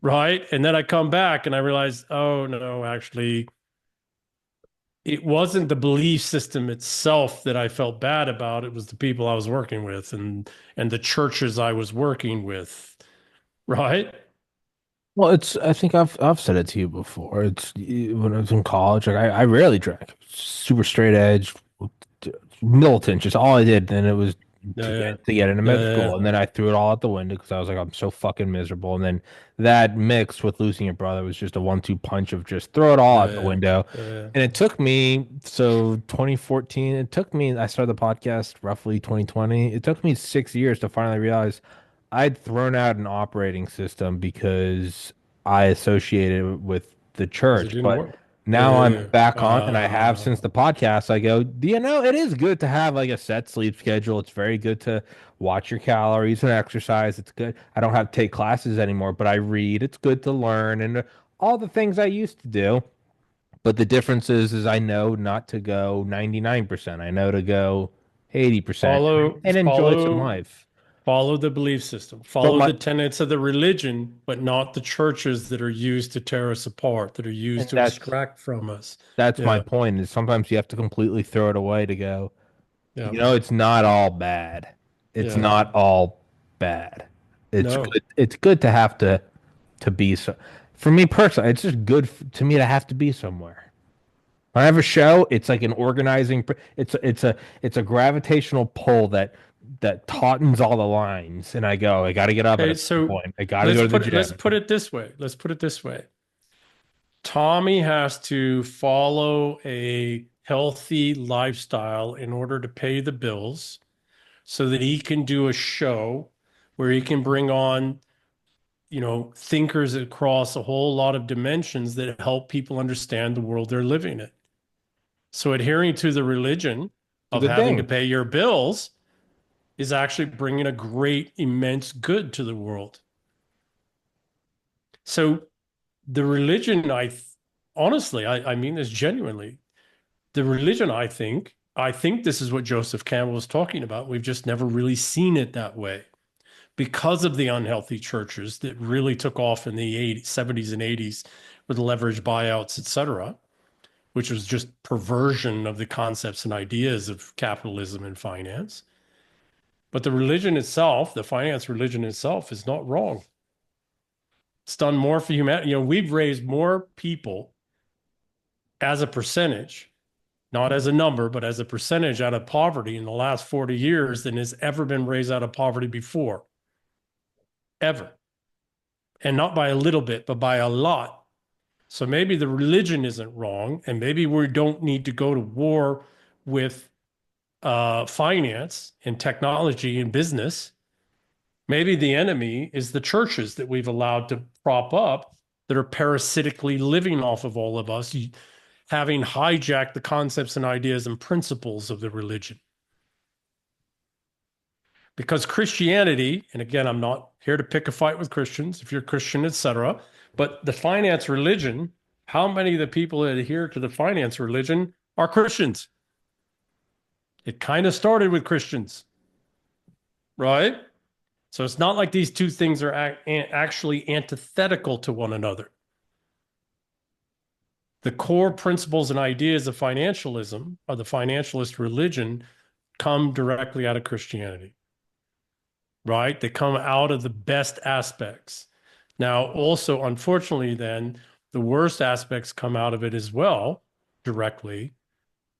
right? And then I come back and I realize, oh no, actually, it wasn't the belief system itself that I felt bad about. It was the people I was working with and the churches I was working with, right? Well, it's. I think I've said it to you before. It's when I was in college. Like I rarely drank. Super straight edge, militant. Just all I did. And it was Yeah, yeah, to get into yeah, med yeah, school. And then I threw it all out the window because I was like, I'm so fucking miserable. And then that mixed with losing your brother was just a 1-2 punch of just throw it all yeah, out the yeah, window. yeah. And it took me, so 2014, it took me, I started the podcast roughly 2020. It took me 6 years to finally realize I'd thrown out an operating system because I associated it with the Because it church. didn't But work. Yeah, now yeah, I'm yeah. back on, and I have since the podcast. I go, it is good to have like a set sleep schedule. It's very good to watch your calories and exercise. It's good. I don't have to take classes anymore, but I read. It's good to learn and all the things I used to do. But the difference is I know not to go 99%. I know to go 80% Follow, and enjoy some follow, life. follow the belief system. But Follow my the tenets of the religion, but not the churches that are used to tear us apart, that are used and to extract from us. that's my Yeah, point is sometimes you have to completely throw it away to go, yeah, it's not all bad. It's yeah. not all bad. It's No. good. It's good to have to be so. For me personally, it's just good to me to have to be somewhere. When I have a show, it's like an organizing. It's a gravitational pull that tautens all the lines, and I go. I got to get up at Okay, a certain so point. I got to go to the let's gym. put it this way. Let's put it this way. Tommy has to follow a healthy lifestyle in order to pay the bills so that he can do a show where he can bring on, thinkers across a whole lot of dimensions that help people understand the world they're living in. So adhering to the religion a of good having to thing. pay your bills is actually bringing a great, immense good to the world. So the religion, honestly, I mean this genuinely. The religion, I think this is what Joseph Campbell was talking about. We've just never really seen it that way because of the unhealthy churches that really took off in the 80s, 70s and 80s with leverage buyouts, et cetera, which was just perversion of the concepts and ideas of capitalism and finance. But the religion itself, the finance religion itself, is not wrong. It's done more for humanity. We've raised more people as a percentage, not as a number, but as a percentage out of poverty in the last 40 years than has ever been raised out of poverty before, ever. And not by a little bit, but by a lot. So maybe the religion isn't wrong, and maybe we don't need to go to war with finance and technology and business. Maybe the enemy is the churches that we've allowed to prop up that are parasitically living off of all of us, having hijacked the concepts and ideas and principles of the religion. Because Christianity, and again, I'm not here to pick a fight with Christians, if you're Christian, etc., but the finance religion, how many of the people that adhere to the finance religion are Christians? It kind of started with Christians, right? So it's not like these two things are actually antithetical to one another. The core principles and ideas of financialism, or the financialist religion, come directly out of Christianity, right? They come out of the best aspects. Now, also, unfortunately, then the worst aspects come out of it as well, directly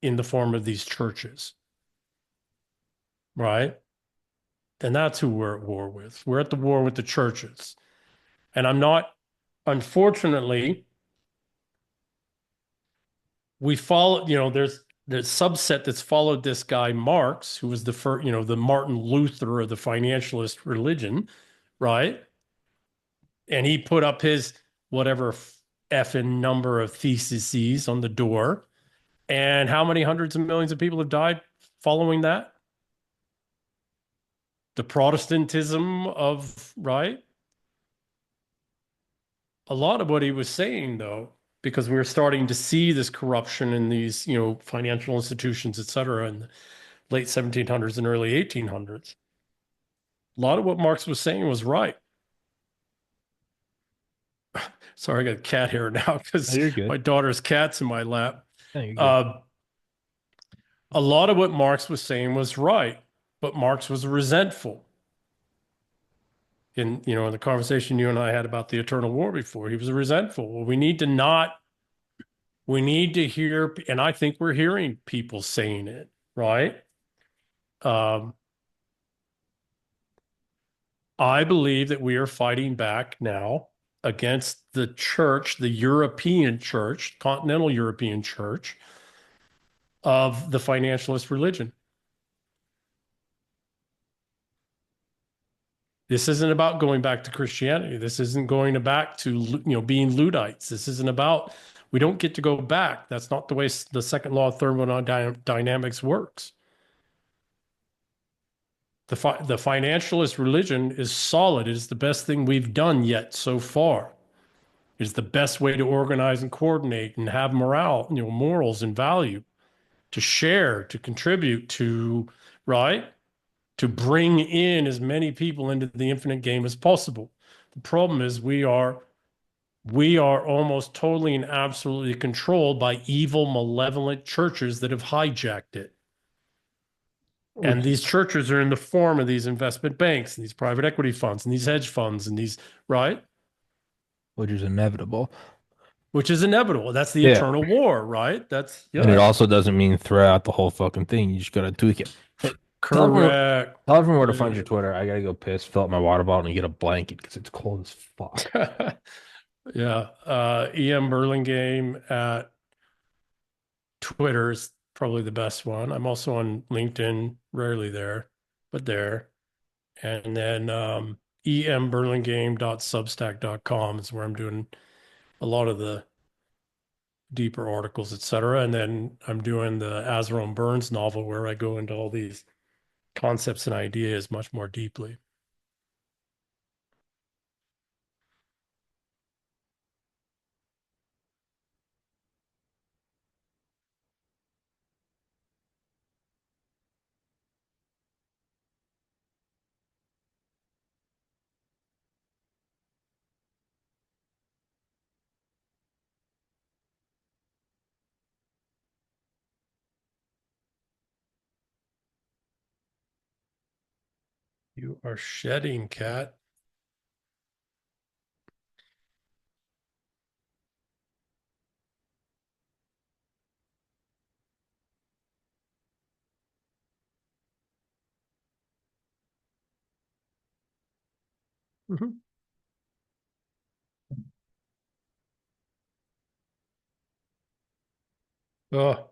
in the form of these churches, right? And that's who we're at war with. We're at the war with the churches. And I'm not, unfortunately, we follow, there's the subset that's followed this guy, Marx, who was the first, the Martin Luther of the financialist religion, right? And he put up his whatever effing number of theses on the door. And how many hundreds of millions of people have died following that? The Protestantism of, right? A lot of what he was saying, though, because we were starting to see this corruption in these, financial institutions, et cetera, in the late 1700s and early 1800s. A lot of what Marx was saying was right. Sorry, I got cat hair now Oh, because you're good. my daughter's cat's in my lap. No, you're good. Uh, a lot of what Marx was saying was right, but Marx was resentful. In the conversation you and I had about the eternal war before, he was resentful. Well, we need to hear, and I think we're hearing people saying it, right? Um, I believe that we are fighting back now against the church, the European church, continental European church of the financialist religion. This isn't about going back to Christianity. This isn't going back to being Luddites. This isn't about we don't get to go back. That's not the way the second law of thermodynamics works. The financialist religion is solid. It is the best thing we've done yet so far. It is the best way to organize and coordinate and have morale, morals and value, to share, to contribute, right? To bring in as many people into the infinite game as possible. The problem is we are almost totally and absolutely controlled by evil, malevolent churches that have hijacked it. And Which these churches are in the form of these investment banks and these private equity funds and these hedge funds and these, right? which is inevitable. Which is inevitable. That's the Yeah. eternal war, right? And it Yeah, also doesn't mean throw out the whole fucking thing. You just gotta tweak it. Hey, correct. tell everyone where to find your Twitter. I gotta go piss, fill up my water bottle, and get a blanket because it's cold as fuck. Yeah. EM Burlingame at Twitter is probably the best one. I'm also on LinkedIn, rarely there, but there. And then emburlingame.substack.com is where I'm doing a lot of the deeper articles, etc. And then I'm doing the Azarone Burns novel where I go into all these concepts and ideas much more deeply. You are shedding, cat. Mhm. Oh,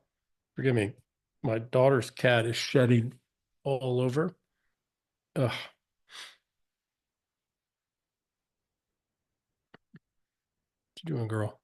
forgive me. My daughter's cat is shedding all over. Ugh, what you doing, girl?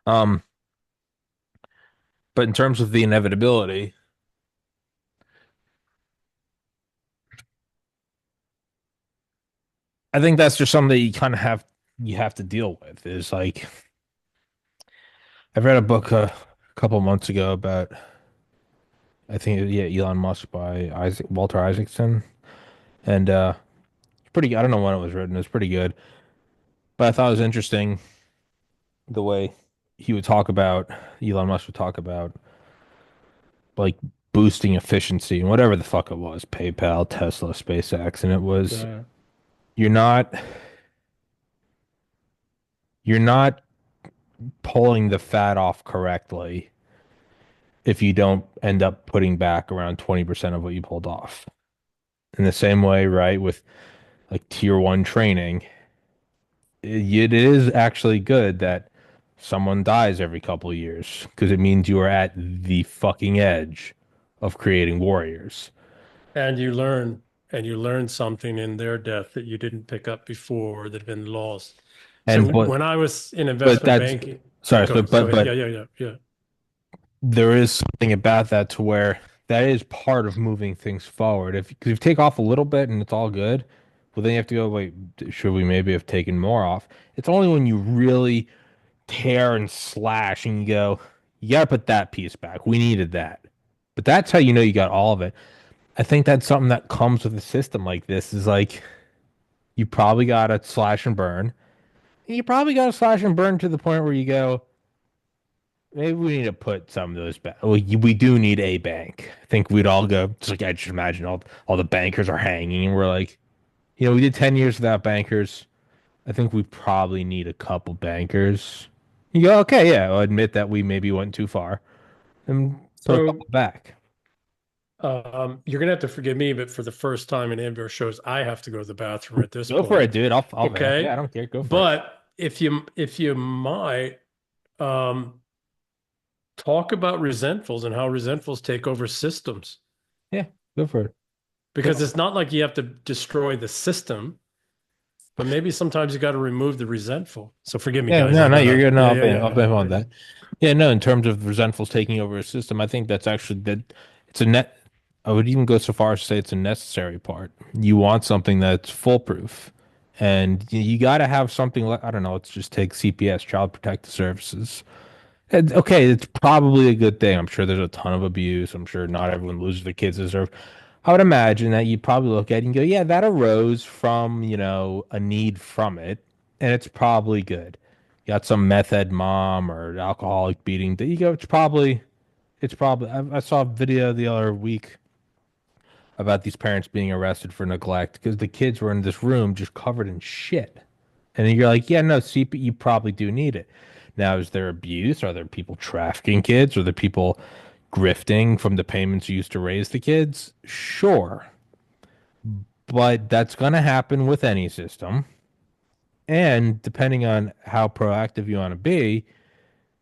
Um, but in terms of the inevitability, I think that's just something that you have to deal with. Is like I've read a book a couple months ago about I think yeah Elon Musk by Isaac Walter Isaacson, and pretty I don't know when it was written. It was pretty good, but I thought it was interesting the way he would talk about Elon Musk would talk about like boosting efficiency and whatever the fuck it was, PayPal, Tesla, SpaceX, and it was Uh, you're not you're not pulling the fat off correctly if you don't end up putting back around 20% of what you pulled off. In the same way, right, with like tier one training, it is actually good that someone dies every couple of years because it means you are at the fucking edge of creating warriors. and you learn something in their death that you didn't pick up before that had been lost. So And when I was in but investment that's banking, sorry, go but go ahead. Yeah, but yeah, yeah, yeah. there is something about that to where that is part of moving things forward. If because if you take off a little bit and it's all good, well then you have to go, wait, should we maybe have taken more off? It's only when you really tear and slash and you go, you gotta put that piece back. We needed that. But that's how you know you got all of it. I think that's something that comes with a system like this is like you probably gotta slash and burn. And you probably gotta slash and burn to the point where you go, maybe we need to put some of those back. Well, we do need a bank. I think we'd all go. Just like I just imagine all the bankers are hanging, and we're like, we did 10 years without bankers. I think we probably need a couple bankers. You go, okay, yeah, I'll admit that we maybe went too far and put a couple So back. you're gonna have to forgive me, but for the first time in indoor shows, I have to go to the bathroom at this Go for it, point. dude. I'll vamp. Yeah, I Okay, don't care. Go for it. but if you might um, talk about resentfuls and how resentfuls take over systems, Yeah, go for it. because Go. it's not like you have to destroy the system, but maybe sometimes you got to remove the resentful. So forgive me, Yeah, guys. no, I no, you're gotta. good. No, Yeah, yeah, yeah, I'll yeah. blame on that. Yeah, no, in terms of resentfuls taking over a system, I think that's actually that it's a net. I would even go so far as to say it's a necessary part. You want something that's foolproof, and you got to have something like I don't know. Let's just take CPS, Child Protective Services. And, okay, it's probably a good thing. I'm sure there's a ton of abuse. I'm sure not everyone loses their kids deserve. I would imagine that you'd probably look at it and go, yeah, that arose from, a need from it, and it's probably good. You got some meth head mom or alcoholic beating. You go, it's probably. I saw a video the other week about these parents being arrested for neglect because the kids were in this room just covered in shit. And then you're like, yeah, no, CP, you probably do need it. Now, is there abuse? Are there people trafficking kids? Are there people grifting from the payments used to raise the kids? Sure. But that's going to happen with any system. And depending on how proactive you want to be,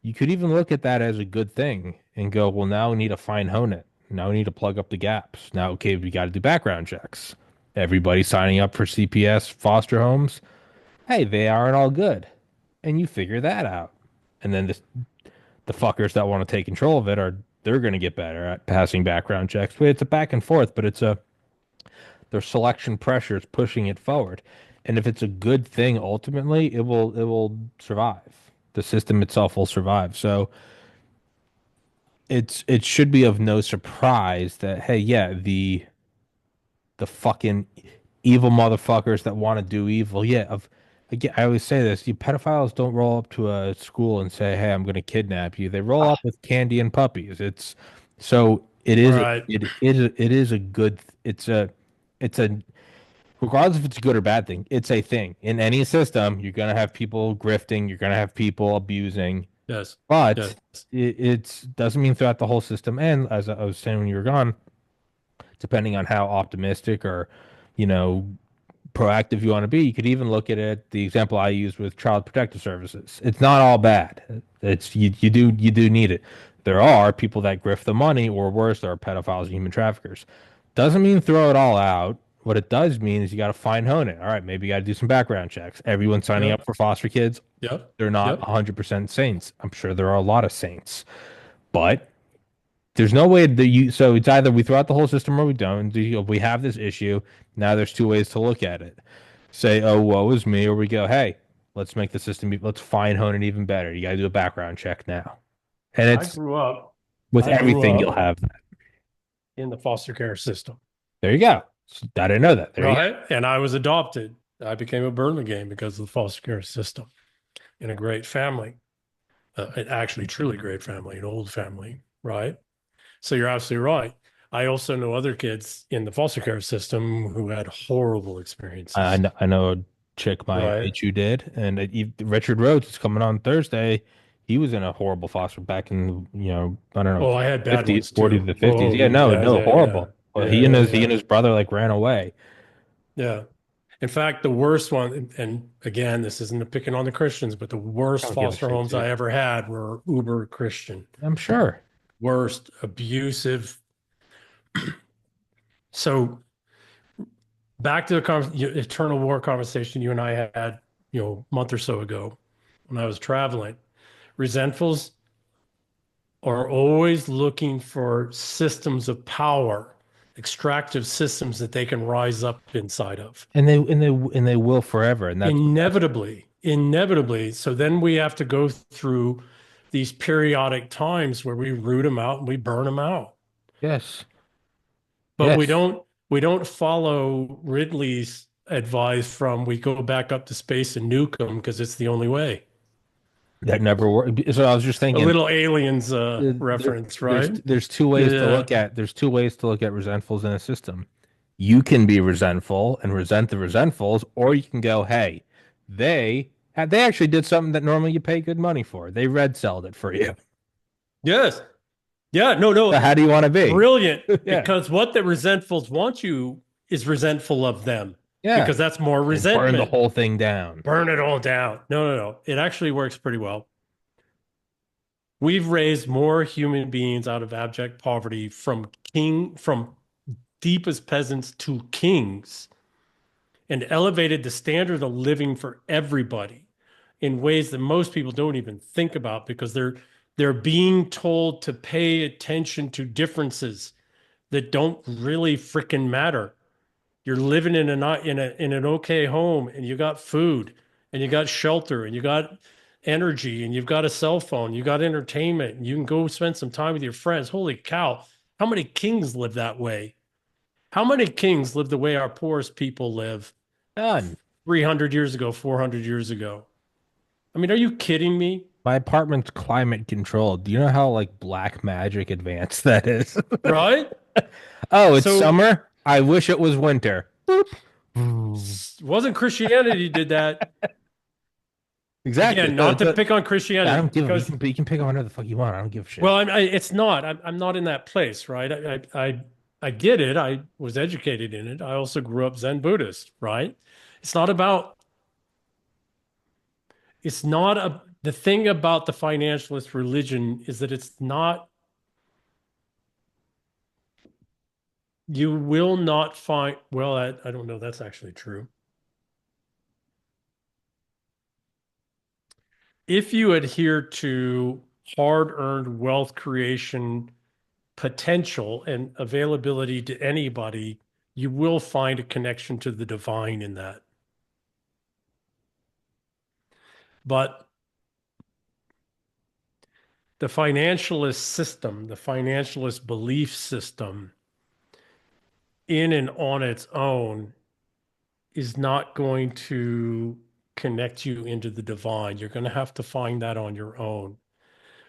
you could even look at that as a good thing and go, well, now we need to fine hone it. Now we need to plug up the gaps. Now, okay, we got to do background checks. Everybody signing up for CPS foster homes, hey, they aren't all good. And you figure that out. And then the fuckers that want to take control of it they're going to get better at passing background checks. But it's a back and forth, but their selection pressure is pushing it forward. And if it's a good thing, ultimately, it will survive. The system itself will survive. So it should be of no surprise that hey, yeah, the fucking evil motherfuckers that want to do evil. Yeah, again, I always say this: you pedophiles don't roll up to a school and say, "Hey, I'm going to kidnap you." They roll up with candy and puppies. It's so Right. it is a good. It's a regardless if it's a good or bad thing. It's a thing in any system. You're going to have people grifting. You're going to have people abusing. Yes. But Yes. it doesn't mean throughout the whole system. And as I was saying when you were gone, depending on how optimistic or, you know, proactive you want to be, you could even look at it. The example I use with Child Protective Services. It's not all bad. It's you do need it. There are people that grift the money, or worse, there are pedophiles and human traffickers. Doesn't mean throw it all out. What it does mean is you got to fine hone it. All right, maybe you got to do some background checks. Everyone signing up Yep. for foster kids, Yep. they're not Yep. 100% saints. I'm sure there are a lot of saints, but there's no way that you. So it's either we throw out the whole system or we don't. We have this issue. Now there's two ways to look at it. Say, oh, woe is me, or we go, hey, let's make the system. Let's fine hone it even better. You got to do a background check now, and I it's grew up, with I grew everything you'll up have that. in the foster care system, There you go. I didn't know that. There you right? And I was adopted. I became a Burlingame because of the foster care system in a great family, an actually truly great family, an old family, right? So you're absolutely right. I also know other kids in the foster care system who had horrible go. I experiences, know, I know a chick my right? age who did, and Richard Rhodes is coming on Thursday. He was in a horrible foster back in, I don't know, Oh, I had bad 50s, ones 40s to too. the 50s. Oh, Yeah, no, yeah, no, yeah, yeah, horrible. Well, yeah, yeah, he yeah, and his brother like ran away. yeah. In fact, the worst one, and again, this isn't a picking on the Christians, but the worst I don't give a foster shit homes I too. ever had were uber Christian, I'm sure. worst, abusive. So back to the eternal war conversation you and I had, a month or so ago when I was traveling. Resentfuls are always looking for systems of power, extractive systems that they can rise up inside of. And they will forever, and that's Inevitably. So then we have to go through these periodic times where we root them out and we burn them out. yes, But we yes. don't follow Ridley's advice from we go back up to space and nuke them because it's the only way. That never worked. So I was just A thinking, little aliens there, reference, there's right? there's two ways to Yeah. look at there's two ways to look at resentfuls in a system. You can be resentful and resent the resentfuls, or you can go, hey, they actually did something that normally you pay good money for. They red celled it for you. Yes. Yeah. No, So no. how do you want to be? Brilliant. Yeah, Because what the resentfuls want you is resentful of them yeah. because that's more And burn the resentment. whole thing down. Burn it all down. No, no, no. It actually works pretty well. We've raised more human beings out of abject poverty from deepest peasants to kings and elevated the standard of living for everybody in ways that most people don't even think about because they're being told to pay attention to differences that don't really freaking matter. You're living in an okay home and you got food and you got shelter and you got energy and you've got a cell phone, you got entertainment, and you can go spend some time with your friends. Holy cow, how many kings live that way? How many kings live the way our poorest people live None. 300 years ago, 400 years ago? I mean, are you kidding me? My apartment's climate controlled. Do you know how like black magic advanced that is? Right? Oh, it's So summer. I wish it was winter. Boop. wasn't Christianity did that? Exactly. Again, not to pick on I Christianity don't give a because, you can pick on whatever the fuck you want. I don't give a shit. well, it's not. I'm not in that place, right? I get it. I was educated in it. I also grew up Zen Buddhist, right? It's not about, it's not a, the thing about the financialist religion is that it's not, you will not find, well, I don't know. That's actually true. If you adhere to hard-earned wealth creation potential and availability to anybody, you will find a connection to the divine in that. But the financialist system, the financialist belief system, in and on its own, is not going to connect you into the divine. You're going to have to find that on your own.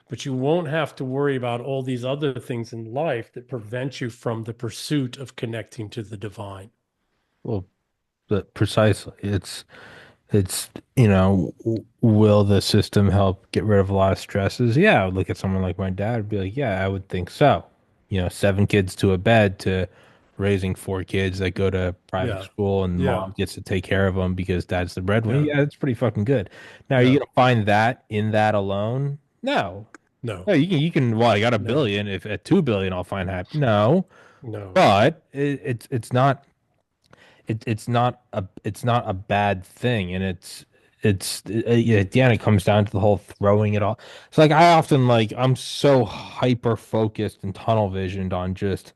But you won't have to worry about all these other things in life that prevent you from the pursuit of connecting to the divine. Well, but precisely. It's, will the system help get rid of a lot of stresses? Yeah, I would look at someone like my dad and be like, yeah, I would think so. Seven kids to a bed to raising four kids that go to private Yeah. school and Yeah. mom gets to take care of them because dad's the breadwinner. Yeah. Yeah, that's pretty fucking good. Now, are you Yeah. gonna find that in that alone? No. No. No, well, I got a No. billion. If at 2 billion I'll find happy. No. No. But it's not a bad thing, and at the end it comes down to the whole throwing it all. It's like I often like I'm so hyper focused and tunnel visioned on just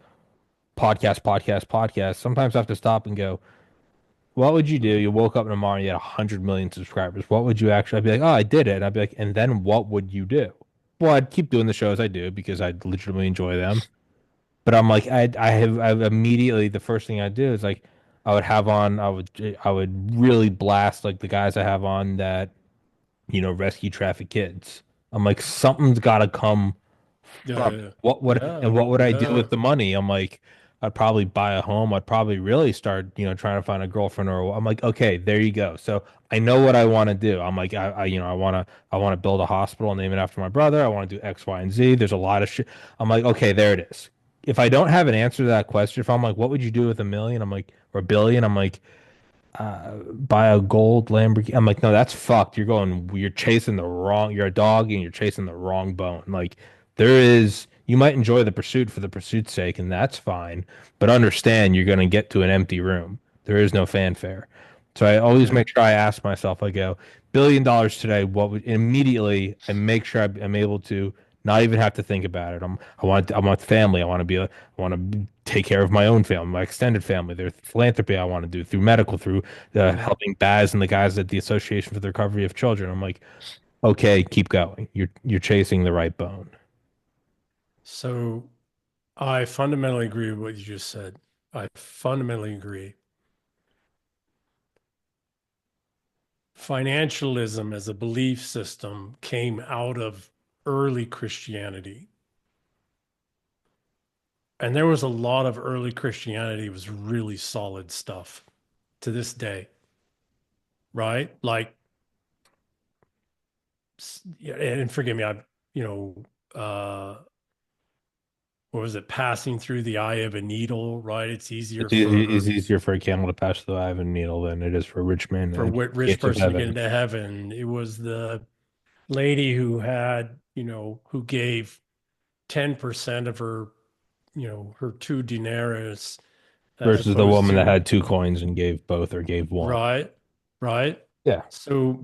podcast, podcast, podcast. Sometimes I have to stop and go, what would you do? You woke up tomorrow and you had 100 million subscribers. What would you actually? I'd be like, oh, I did it. And I'd be like, and then what would you do? Well, I'd keep doing the shows I do because I legitimately enjoy them. But I'm like, I immediately the first thing I do is like, I would really blast like the guys I have on that, rescue traffic kids. I'm like, something's got to come Yeah. from it. Yeah. And Yeah. what would I do Yeah. with the money? I'm like, I'd probably buy a home. I'd probably really start, trying to find a girlfriend I'm like, okay, there you go. So I know what I want to do. I'm like, I want to build a hospital, name it after my brother. I want to do X, Y, and Z. There's a lot of shit. I'm like, okay, there it is. If I don't have an answer to that question, if I'm like, what would you do with a million? I'm like, or a billion? I'm like, buy a gold Lamborghini. I'm like, no, that's fucked. You're chasing the wrong, you're a dog and you're chasing the wrong bone. Like, you might enjoy the pursuit for the pursuit's sake, and that's fine, but understand you're going to get to an empty room. There is no fanfare. So I always Yeah. make sure I ask myself, I go, $1 billion today, what would immediately I make sure I'm able to not even have to think about it. I want family. I want to take care of my own family, my extended family. There's philanthropy I want to do through medical, through Yeah. helping Baz and the guys at the Association for the Recovery of Children. I'm like, okay, keep going. You're chasing the right bone. So I fundamentally agree with what you just said. I fundamentally agree. Financialism as a belief system came out of early Christianity. And there was a lot of early Christianity was really solid stuff to this day, right? Like, yeah, and forgive me, you know, what was it? Passing through the eye of a needle, right? It's easier It's easier for a camel to pass through the eye of a needle than it is for a rich man to for a enter the rich gates of person to get heaven. into heaven. It was the lady who had, who gave 10% of her, her 2 denarii as Versus the opposed woman that to, had two coins and gave both or gave one. right, right. Yeah. So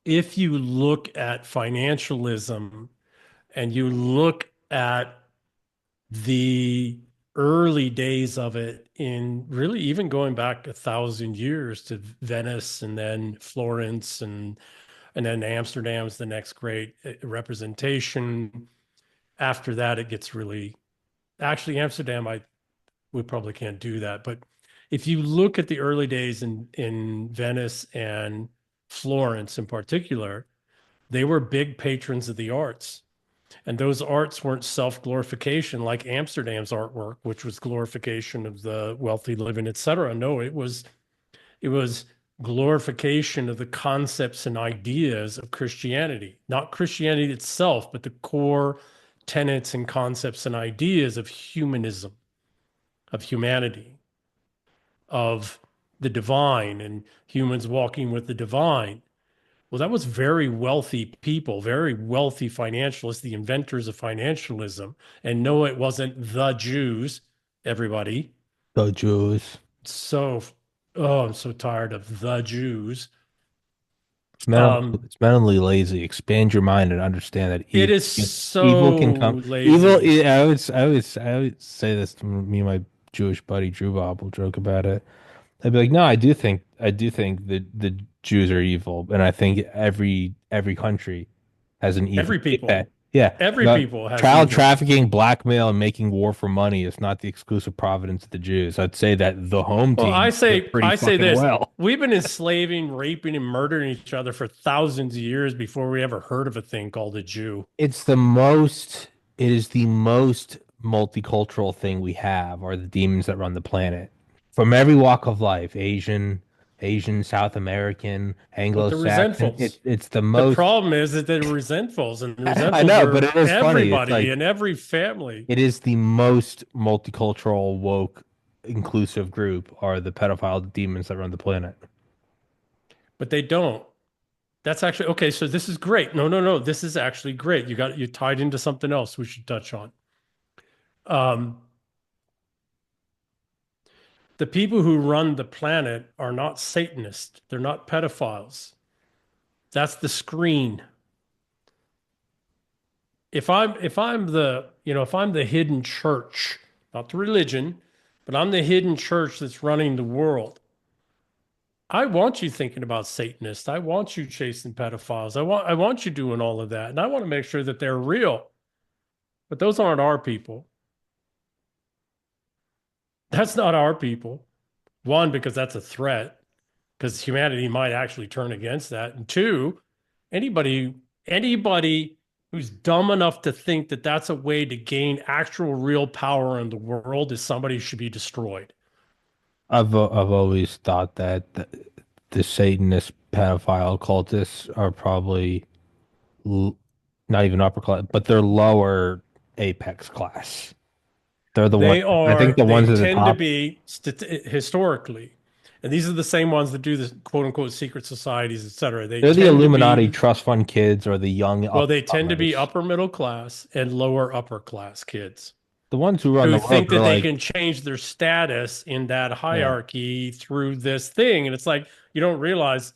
if you look at financialism and you look at the early days of it in really even going back 1,000 years to Venice and then Florence and then Amsterdam's the next great representation. After that, it gets really actually Amsterdam. we probably can't do that. But if you look at the early days in Venice and Florence in particular, they were big patrons of the arts. And those arts weren't self-glorification like Amsterdam's artwork, which was glorification of the wealthy living, et cetera. No, it was glorification of the concepts and ideas of Christianity, not Christianity itself, but the core tenets and concepts and ideas of humanism, of humanity, of the divine and humans walking with the divine. Well, that was very wealthy people, very wealthy financialists, the inventors of financialism. And no, it wasn't the Jews, everybody. The Jews. So, oh, I'm so tired of the Jews. It's mentally lazy. Expand your mind and understand that It is evil can so come. Evil. lazy. I would say this to me and my Jewish buddy Drew Bob will joke about it. I'd be like, no, I do think that the Jews are evil, and I think every country has an evil. Every Yeah, people, yeah. every But people has child evil. trafficking, blackmail, and making war for money is not the exclusive providence of the Jews. I'd say that the home Well, team did pretty I say fucking this. well. We've been enslaving, raping, and murdering each other for thousands of years before we ever heard of a thing called a Jew. It's the most, it is the most multicultural thing we have are the demons that run the planet. From every walk of life, Asian, South American, But the Anglo-Saxon. resentfuls. It's the The most, problem is that they're resentfuls, and the I resentfuls know, but are it is funny. It's everybody like in every family. it is the most multicultural, woke, inclusive group are the pedophile demons that run the planet. But they don't. That's actually okay. So this is great. No, no, no. This is actually great. You tied into something else we should touch on. Um, the people who run the planet are not Satanists. They're not pedophiles. That's the screen. If I'm the hidden church, not the religion, but I'm the hidden church that's running the world. I want you thinking about Satanists. I want you chasing pedophiles. I want you doing all of that. And I want to make sure that they're real. But those aren't our people. That's not our people. One, because that's a threat, because humanity might actually turn against that. And two, anybody who's dumb enough to think that that's a way to gain actual real power in the world is somebody who should be destroyed. I've always thought that the Satanist pedophile cultists are probably l not even upper class, but they're lower apex class. They're the ones. I think the They ones at the tend to top. be historically, and these are the same ones that do the quote unquote secret societies, et cetera. They They're the tend to Illuminati be, trust fund kids or the young well, up and they tend to be comers. upper middle class and lower upper class kids The ones who run who the world think are that they like, can change their status in that yeah, hierarchy through this thing. And it's like, you don't realize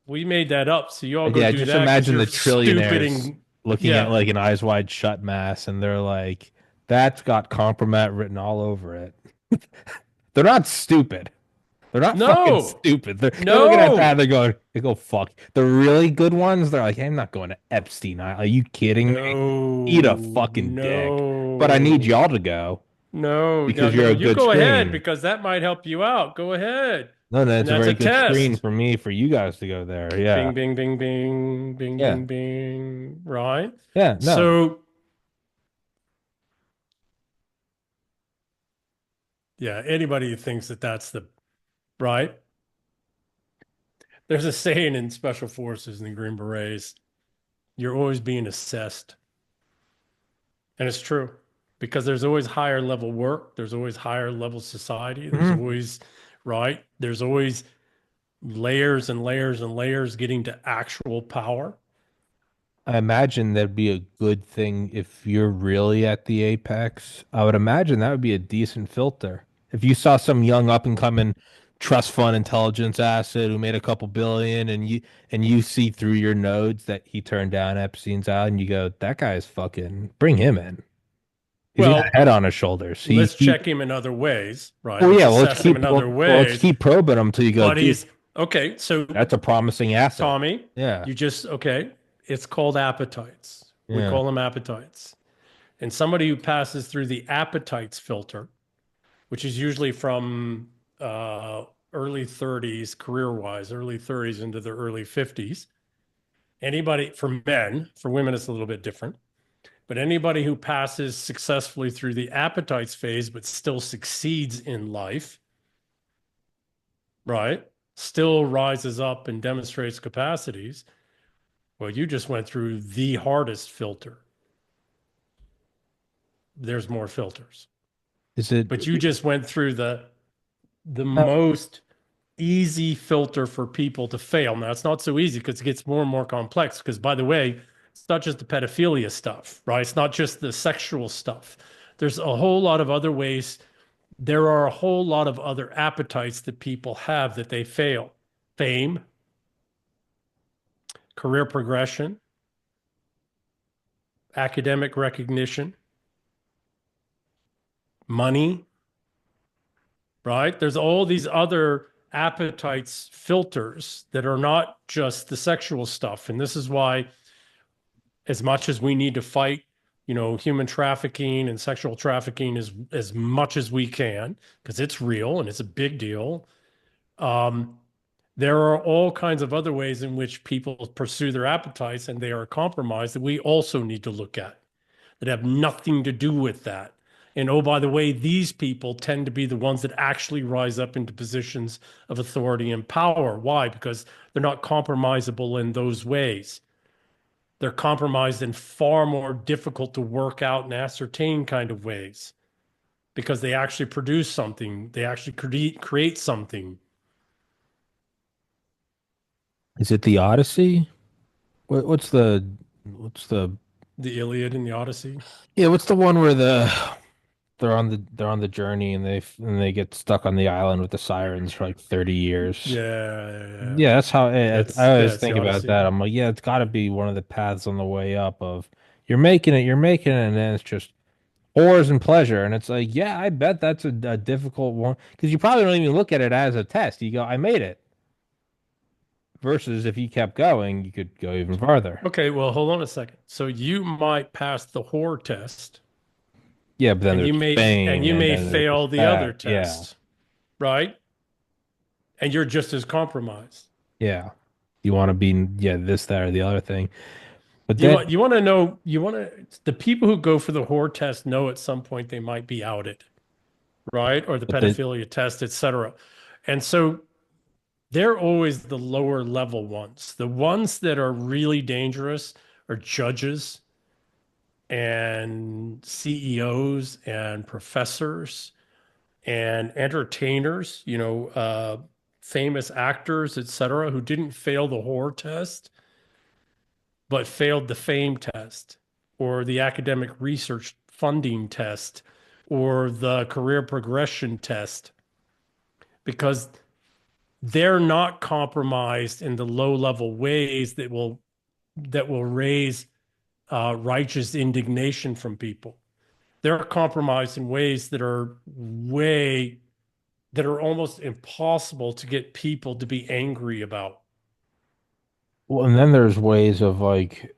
we made that up. So you all go yeah. do Just that because imagine you're the stupid trillionaires and looking at yeah. like an eyes wide shut mass, and they're like, "That's got compromat written all over it." They're not stupid. They're not fucking No, stupid. They're looking at that. no, They go, fuck. The really good ones, they're like, hey, I'm not going to Epstein Island. Are you kidding me? Eat a no, fucking dick. But I need no. y'all to go No, no, because you're no. a You good go ahead screen. because that might help you out. Go ahead. No, no, And it's a that's very a good screen test. for me, for you guys to go there. Yeah. Bing, bing, bing, bing, bing, Yeah. bing, bing. Right. Yeah. No. So, yeah, anybody who thinks that that's the right. There's a saying in Special Forces and the Green Berets, you're always being assessed. And it's true because there's always higher level work. There's always higher level society. There's Mhm. always, right? There's always layers and layers and layers getting to actual power. I imagine that'd be a good thing if you're really at the apex. I would imagine that would be a decent filter. If you saw some young up and coming trust fund intelligence asset who made a couple billion and you see through your nodes that he turned down Epstein's Island, you go, that guy's fucking bring him in. He's got a Well, head on his shoulders. let's check him in other ways, right? Oh Let's yeah, assess him in other well, let's ways. keep probing him till you go, But dude, he's okay. So, that's a promising asset. Tommy, Yeah. you just, okay. It's called appetites. We Yeah. call them appetites. And somebody who passes through the appetites filter which is usually from early 30s, career-wise, early 30s into the early 50s. Anybody, for men, for women, it's a little bit different. But anybody who passes successfully through the appetites phase, but still succeeds in life, right? Still rises up and demonstrates capacities. Well, you just went through the hardest filter. There's more filters, Is it but you just went through the uh, most easy filter for people to fail. Now it's not so easy because it gets more and more complex. Because by the way, it's not just the pedophilia stuff, right? It's not just the sexual stuff. There's a whole lot of other ways. There are a whole lot of other appetites that people have that they fail. Fame, career progression, academic recognition, money, right? There's all these other appetites filters that are not just the sexual stuff. And this is why, as much as we need to fight, human trafficking and sexual trafficking as much as we can, because it's real and it's a big deal. Um, there are all kinds of other ways in which people pursue their appetites and they are compromised that we also need to look at that have nothing to do with that. And oh, by the way, these people tend to be the ones that actually rise up into positions of authority and power. Why? Because they're not compromisable in those ways. They're compromised in far more difficult to work out and ascertain kind of ways because they actually produce something, they actually create something. is it the Odyssey? What's the The Iliad and the Odyssey. yeah, what's the one where they're on the journey and they get stuck on the island with the sirens for like 30 years. Yeah, yeah, yeah. Yeah, that's how I Yeah, always it's the think about Odyssey. that. I'm like, yeah, it's got to be one of the paths on the way up of you're making it, and then it's just whores and pleasure. And it's like, yeah, I bet that's a difficult one because you probably don't even look at it as a test. You go, I made it. Versus if you kept going, you could go even farther. Okay, well, hold on a second. So you might pass the whore test Yeah, but then and there's and fame you and may then there's fail the other that. Yeah. test, right? And you're just as compromised. Yeah. You want to be, yeah, this, that, or the other thing. But You then, want you want to know you want to the people who go for the whore test know at some point they might be outed, right? Or the but the, pedophilia test, etc. And so they're always the lower level ones. The ones that are really dangerous are judges and CEOs and professors and entertainers, famous actors, etc., who didn't fail the whore test, but failed the fame test or the academic research funding test or the career progression test because they're not compromised in the low level ways that will raise righteous indignation from people. They're compromised in ways that are almost impossible to get people to be angry about. well, and then there's ways of like,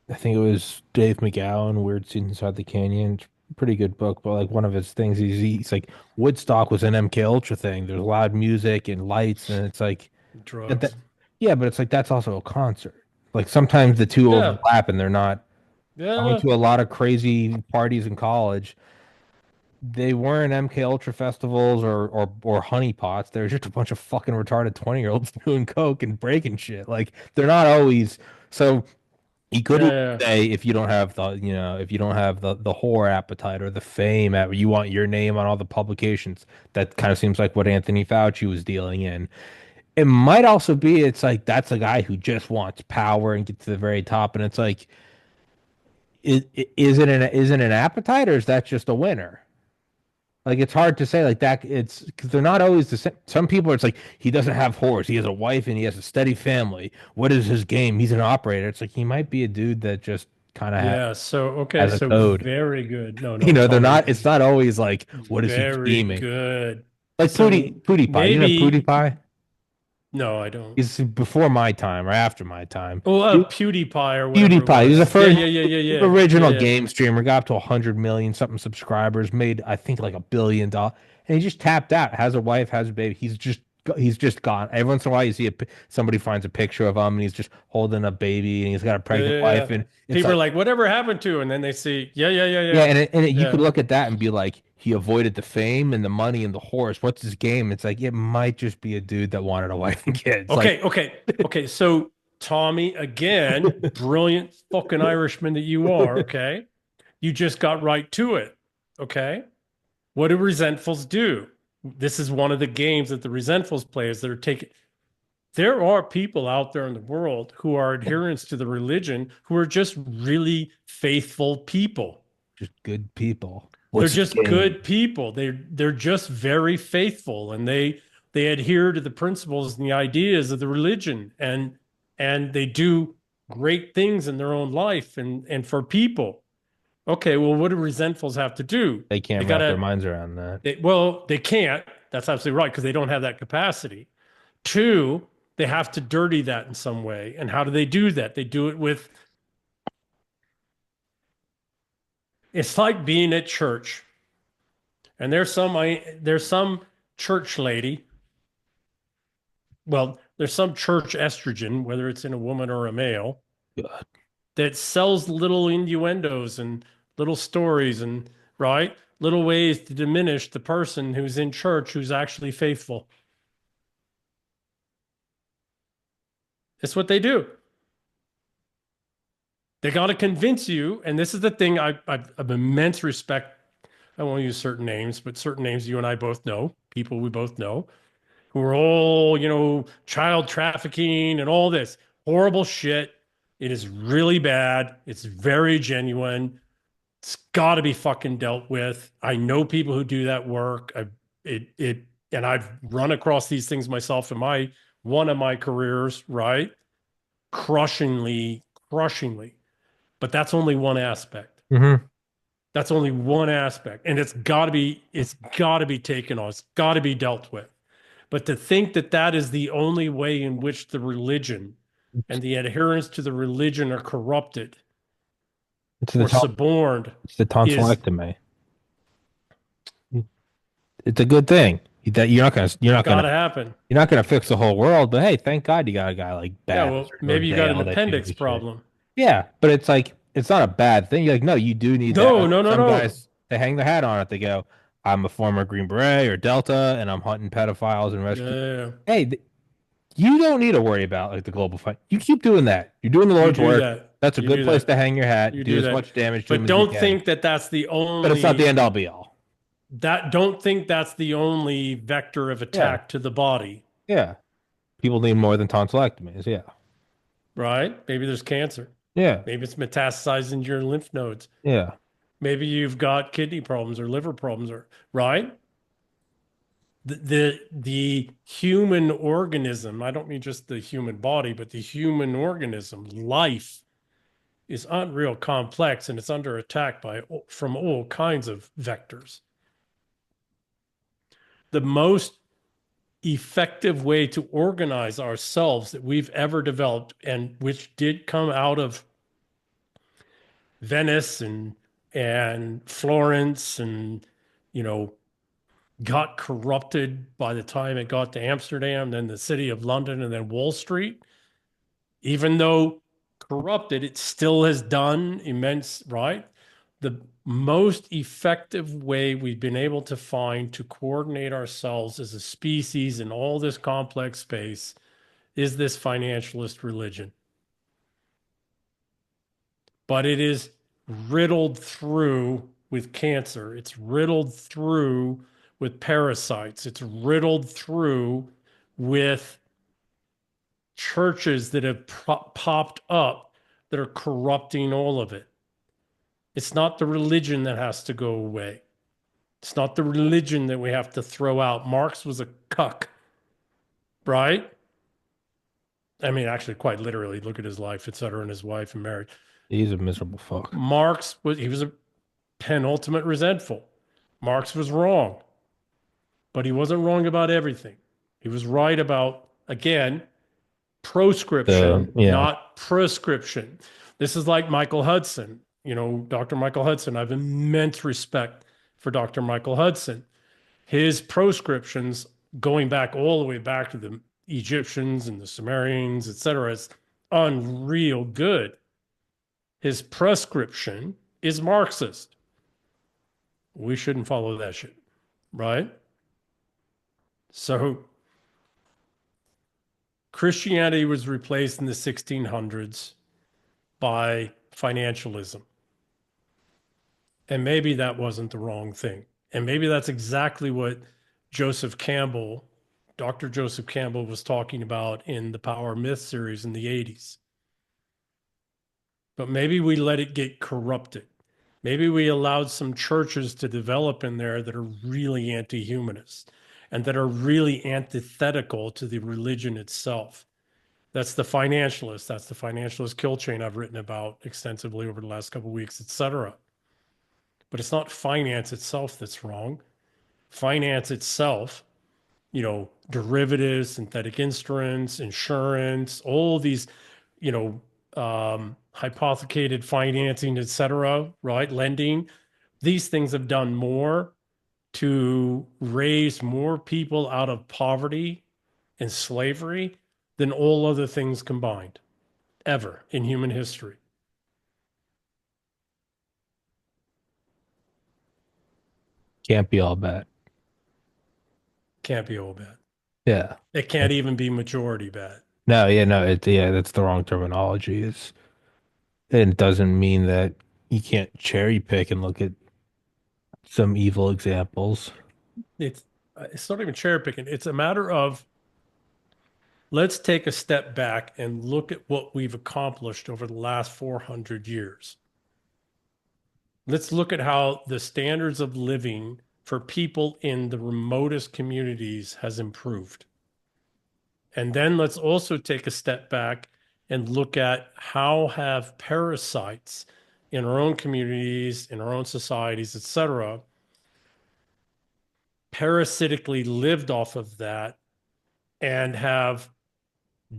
I think it was Dave McGowan, Weird Scenes Inside the Canyon. It's a pretty good book, but like one of his things, he's like, Woodstock was an MK Ultra thing. There's loud music and lights, and it's like, that, Drugs. yeah, but it's like, that's also a concert. Like sometimes the two Yeah. overlap and they're not. I went Yeah. to a lot of crazy parties in college. They weren't MK Ultra festivals or honeypots. They're just a bunch of fucking retarded 20-year-olds doing coke and breaking shit. Like they're not always so you Yeah. couldn't Yeah. say if you don't have if you don't have the whore appetite or the fame you want your name on all the publications. That kind of seems like what Anthony Fauci was dealing in. It might also be it's like that's a guy who just wants power and get to the very top, and it's like is it an appetite or is that just a winner? Like it's hard to say like that. It's because they're not always the same. Some people it's like he doesn't have whores. He has a wife and he has a steady family. What is his game? He's an operator. It's like he might be a dude that just kind of Yeah. So, okay. has a So, code. very good. No, You no, know, they're Tommy, not. It's not always like what is he very scheming? good. Like So, Pootie Pie. You know Pootie maybe, Pie? No, I don't. He's before my time or after my time. Oh, He- PewDiePie or whatever it PewDiePie. He was the was. Yeah, first yeah, yeah, yeah, yeah, yeah, original yeah. game streamer. Got up to 100 million something subscribers. Made I think like $1 billion, and he just tapped out. Has a wife, has a baby. He's just gone. Every once in a while, you see somebody finds a picture of him, and he's just holding a baby, and he's got a Yeah, pregnant yeah, wife, yeah. and it's People are like, like, whatever happened to? And then they see, yeah, yeah, yeah, yeah, yeah, and you could yeah. look at that and be like, he avoided the fame and the money and the horse. What's his game? It's like it might just be a dude that wanted a wife and kids. Like, Okay, okay, okay. So Tommy, again, brilliant fucking Irishman that you are, okay? You just got right to it, okay? What do resentfuls do? This is one of the games that the resentfuls players that are taking. There are people out there in the world who are adherents to the religion who are just really faithful people. just good people. They're What's his just game? good people. They're just very faithful, and they adhere to the principles and the ideas of the religion, and they do great things in their own life and for people. Okay, well, what do resentfuls have to do? They They can't wrap their gotta minds around that. well, they can't. That's absolutely right because they don't have that capacity. Two, they have to dirty that in some way. And how do they do that? They do it with, it's like being at church. And there's some church lady, well, there's some church estrogen, whether it's in a woman or a male, God. that sells little innuendos and little stories and right, little ways to diminish the person who's in church who's actually faithful. It's what they do. They got to convince you, and this is the thing I've immense respect. I won't use certain names, but certain names you and I both know, people we both know, who are all, child trafficking and all this horrible shit. It is really bad. It's very genuine. It's got to be fucking dealt with. I know people who do that work. And I've run across these things myself in my one of my careers, right? Crushingly, crushingly. But that's only one aspect. Hmm. That's only one aspect. And it's got to be taken on. It's got to be dealt with. But to think that that is the only way in which the religion and the adherents to the religion are corrupted It's the or ton suborned it's the is tonsillectomy. It's a good thing. That got to happen. you're not gonna fix the whole world, but hey, thank God you got a guy like Yeah, Babs well, or maybe you got an Dale that do appendix this shit. problem. Yeah, but it's like it's not a bad thing. You're like, no, you do need to No, have no, no, some no. guys they hang their hat on it. They go, I'm a former Green Beret or Delta, and I'm hunting pedophiles and rescue. Yeah, Hey, you don't need to worry about like the global fight. You keep doing that. You're doing the you Lord's do work. that. That's a You good do place that. to hang your hat. You Do do as that. much damage to him But as you don't can. think that that's the But it's not the only end all be all. that don't think that's the only vector of Yeah. attack to the body, Yeah. People need more than tonsillectomies. Yeah. right? Maybe there's cancer. Yeah. Maybe it's metastasizing into your lymph nodes. Yeah. Maybe you've got kidney problems or liver problems or right? The human organism, I don't mean just the human body, but the human organism, life is unreal complex and it's under attack from all kinds of vectors. The most effective way to organize ourselves that we've ever developed and which did come out of Venice and Florence and you know got corrupted by the time it got to Amsterdam, then the city of London, and then Wall Street. Even though corrupted, it still has done immense, right? The most effective way we've been able to find to coordinate ourselves as a species in all this complex space is this financialist religion. But it is riddled through with cancer. It's riddled through with parasites. It's riddled through with churches that have popped up that are corrupting all of it. It's not the religion that has to go away. It's not the religion that we have to throw out. Marx was a cuck, right? I mean, actually, quite literally, look at his life, et cetera, and his wife and marriage. He's a miserable fuck. He was a penultimate resentful. Marx was wrong, but he wasn't wrong about everything. He was right about Again, proscription, Yeah, not prescription. This is like Michael Hudson. Dr. Michael Hudson. I have immense respect for Dr. Michael Hudson. His proscriptions, going back all the way back to the Egyptians and the Sumerians, etc., is unreal good. His prescription is Marxist. We shouldn't follow that shit, right? So Christianity was replaced in the 1600s by financialism. And maybe that wasn't the wrong thing. And maybe that's exactly what Joseph Campbell, Dr. Joseph Campbell, was talking about in the Power Myth series in the 80s. But maybe we let it get corrupted. Maybe we allowed some churches to develop in there that are really anti humanist and that are really antithetical to the religion itself. That's the financialist. That's the financialist kill chain I've written about extensively over the last couple of weeks, etc. But it's not finance itself that's wrong. Finance itself, derivatives, synthetic instruments, insurance, all these, hypothecated financing, etc., right? Lending. These things have done more to raise more people out of poverty and slavery than all other things combined ever in human history. can't be all bad. Can't be all bad. Yeah. It can't even be majority bad. No, yeah, no, that's the wrong terminology. It doesn't mean that you can't cherry pick and look at some evil examples. It's not even cherry picking. It's a matter of let's take a step back and look at what we've accomplished over the last 400 years. Let's look at how the standards of living for people in the remotest communities has improved. And then let's also take a step back and look at how have parasites in our own communities, in our own societies, etc., parasitically lived off of that and have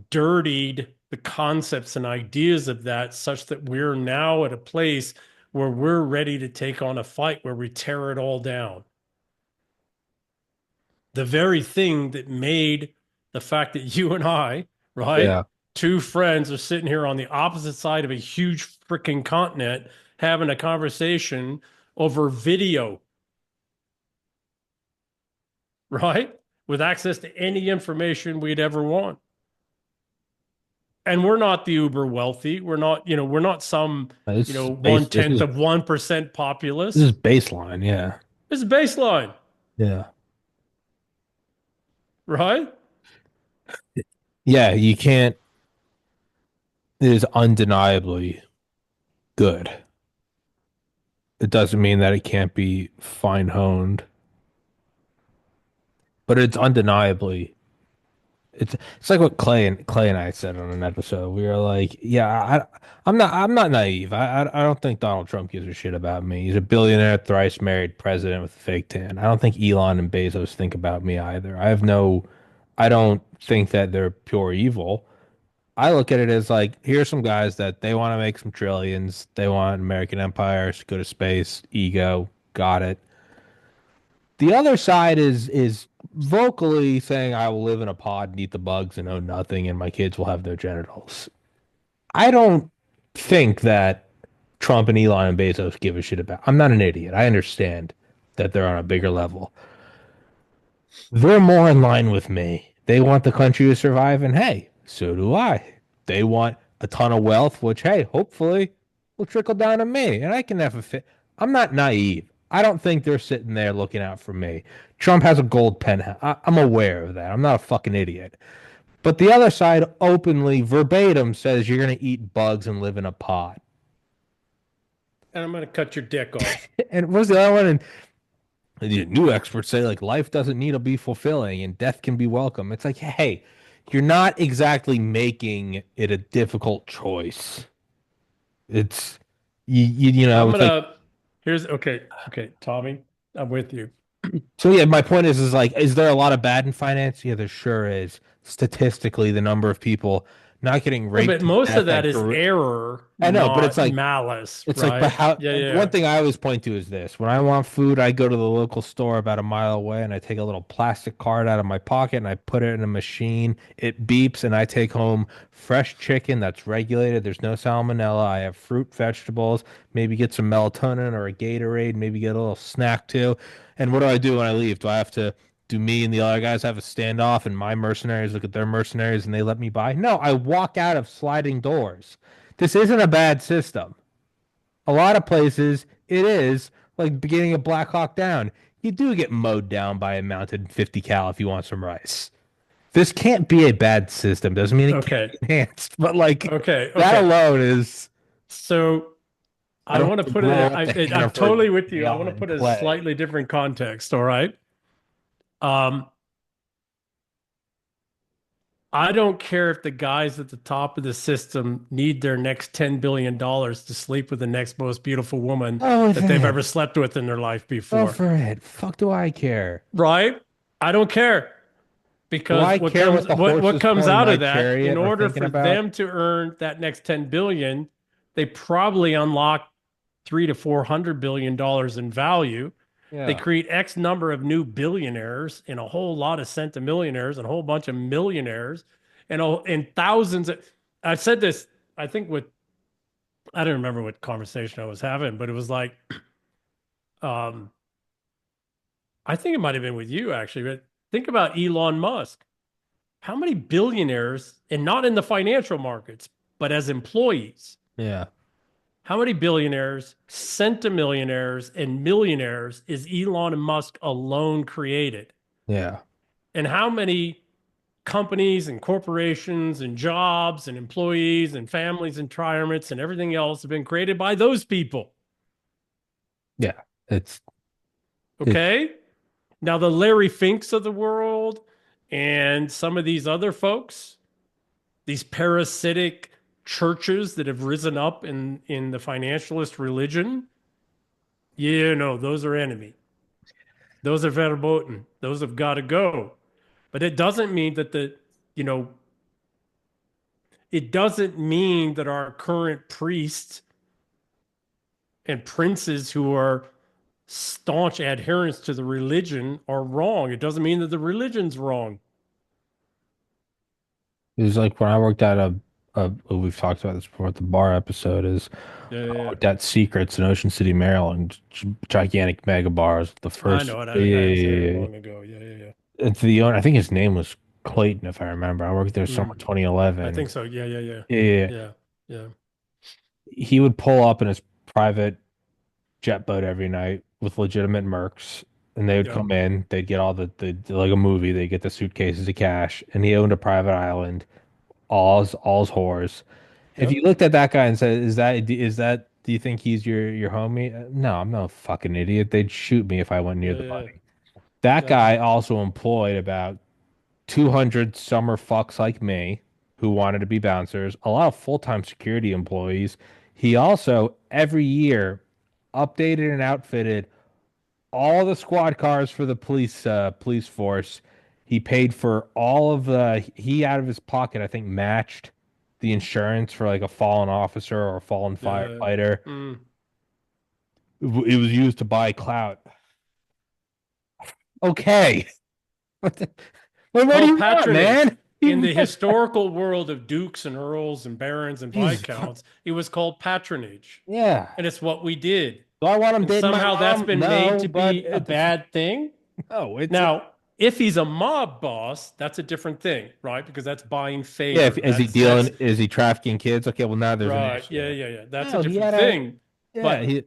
dirtied the concepts and ideas of that such that we're now at a place where we're ready to take on a fight where we tear it all down. The very thing that made the fact that you and I, right, Yeah. two friends are sitting here on the opposite side of a huge freaking continent having a conversation over video, right? With access to any information we'd ever want. And we're not the uber wealthy. We're not some, This one base this tenth is of 1% this is populace. baseline, yeah. It's baseline, Yeah. right? Yeah, you can't it is undeniably good. It doesn't mean that it can't be fine honed, but it's undeniably it's like what Clay and I said on an episode. We were like, yeah, I'm not naive. I don't think Donald Trump gives a shit about me. He's a billionaire, thrice married president with a fake tan. I don't think Elon and Bezos think about me either. I don't think that they're pure evil. I look at it as like, here's some guys that they want to make some trillions. They want American empires, go to space, ego, got it. The other side is vocally saying I will live in a pod and eat the bugs and own nothing, and my kids will have no genitals. I don't think that Trump and Elon and Bezos give a shit about. I'm not an idiot. I understand that they're on a bigger level. They're more in line with me. They want the country to survive, and hey, so do I. They want a ton of wealth, which, hey, hopefully will trickle down to me, and I can have a fit. I'm not naive. I don't think they're sitting there looking out for me. Trump has a gold penthouse. I'm aware of that. I'm not a fucking idiot. But the other side openly, verbatim, says you're going to eat bugs and live in a pod. And I'm going to cut your dick off. And what's the other one? And the new experts say like life doesn't need to be fulfilling and death can be welcome. It's like, hey, you're not exactly making it a difficult choice. It's you know, I'm it's like gonna Here's okay, Tommy. I'm with you. So yeah, my point is like, is there a lot of bad in finance? Yeah, there sure is. Statistically, the number of people not getting Yeah, but raped to most of death that at is error, I know, but not malice, it's like, but right? how? Yeah, One yeah. thing I always point to is this: when I want food, I go to the local store about a mile away, and I take a little plastic card out of my pocket, and I put it in a machine. It beeps, and I take home fresh chicken that's regulated. There's no salmonella. I have fruit, vegetables, maybe get some melatonin or a Gatorade, maybe get a little snack too. And what do I do when I leave? Do I have to? Do me and the other guys have a standoff, and my mercenaries look at their mercenaries, and they let me by? No, I walk out of sliding doors. This isn't a bad system. A lot of places it is like beginning of Black Hawk Down. You do get mowed down by a mounted 50 cal if you want some rice. This can't be a bad system. Doesn't mean it can't Okay. be enhanced, but like Okay. that Okay. alone is So I I don't want have to to put blow it, up the I'm Hannaford totally with you. I want to beyond put a clay. slightly different context. All right. Um, I don't care if the guys at the top of the system need their next $10 billion to sleep with the next most beautiful woman Go with that they've it. ever slept with in their life Go before. for it. Fuck do I care? Right? I don't care Do because I care what the what horses comes pulling out my of that, in chariot are order thinking for about? them to earn that next 10 billion, they probably unlock 300 to 400 billion dollars in value. They Yeah. create X number of new billionaires and a whole lot of centimillionaires and a whole bunch of millionaires and thousands of, I said this, I think with, I don't remember what conversation I was having, but it was like, um, I think it might have been with you actually, but think about Elon Musk. How many billionaires, and not in the financial markets, but as employees, Yeah. how many billionaires, centimillionaires, and millionaires is Elon Musk alone created? Yeah. And how many companies and corporations and jobs and employees and families and retirements and everything else have been created by those people? Yeah. It's it's Okay. Now, the Larry Finks of the world and some of these other folks, these parasitic churches that have risen up in the financialist religion, yeah, no, those are enemy. Those are verboten. Those have got to go. But it doesn't mean that you know, it doesn't mean that our current priests and princes who are staunch adherents to the religion are wrong. It doesn't mean that the religion's wrong. It was like when I worked at we've talked about this before at the bar episode is Yeah, I yeah, yeah. worked at Secrets in Ocean City, Maryland, gigantic mega bars. The I first, know it. yeah, I yeah, was there yeah, yeah. long ago. Yeah, yeah, yeah. It's the owner. I think his name was Clayton, if I remember. I worked there summer Mm, I 2011. think so. Yeah, yeah, yeah. Yeah, yeah, yeah. Yeah, yeah. He would pull up in his private jet boat every night with legitimate mercs, and they would Yep. come in. They'd get all like a movie. They get the suitcases of cash, and he owned a private island. All's whores. If you Yep. looked at that guy and said, "Is that? Do you think he's your homie?" No, I'm no fucking idiot. They'd shoot me if I went near Yeah, the yeah, money. That yeah. guy also employed about 200 summer fucks like me who wanted to be bouncers, a lot of full-time security employees. He also every year updated and outfitted all the squad cars for the police force. He paid for all of he out of his pocket, I think, matched the insurance for like a fallen officer or a fallen Yeah. firefighter. Mm. It was used to buy clout. Okay. What the, what do Called you want, patronage. man? In You, the historical world of dukes and earls and barons and Jesus. viscounts, it was called patronage. Yeah. And it's what we did. Do I want him And dating my somehow that's mom? been made No, to but be a bad thing. no, it's Now, if he's a mob boss, that's a different thing, right? Because that's buying yeah. If, favor. is he dealing? Is he trafficking kids? Okay, well now there's an Right. Yeah, issue. yeah, yeah. That's a No, he different had a thing. yeah. But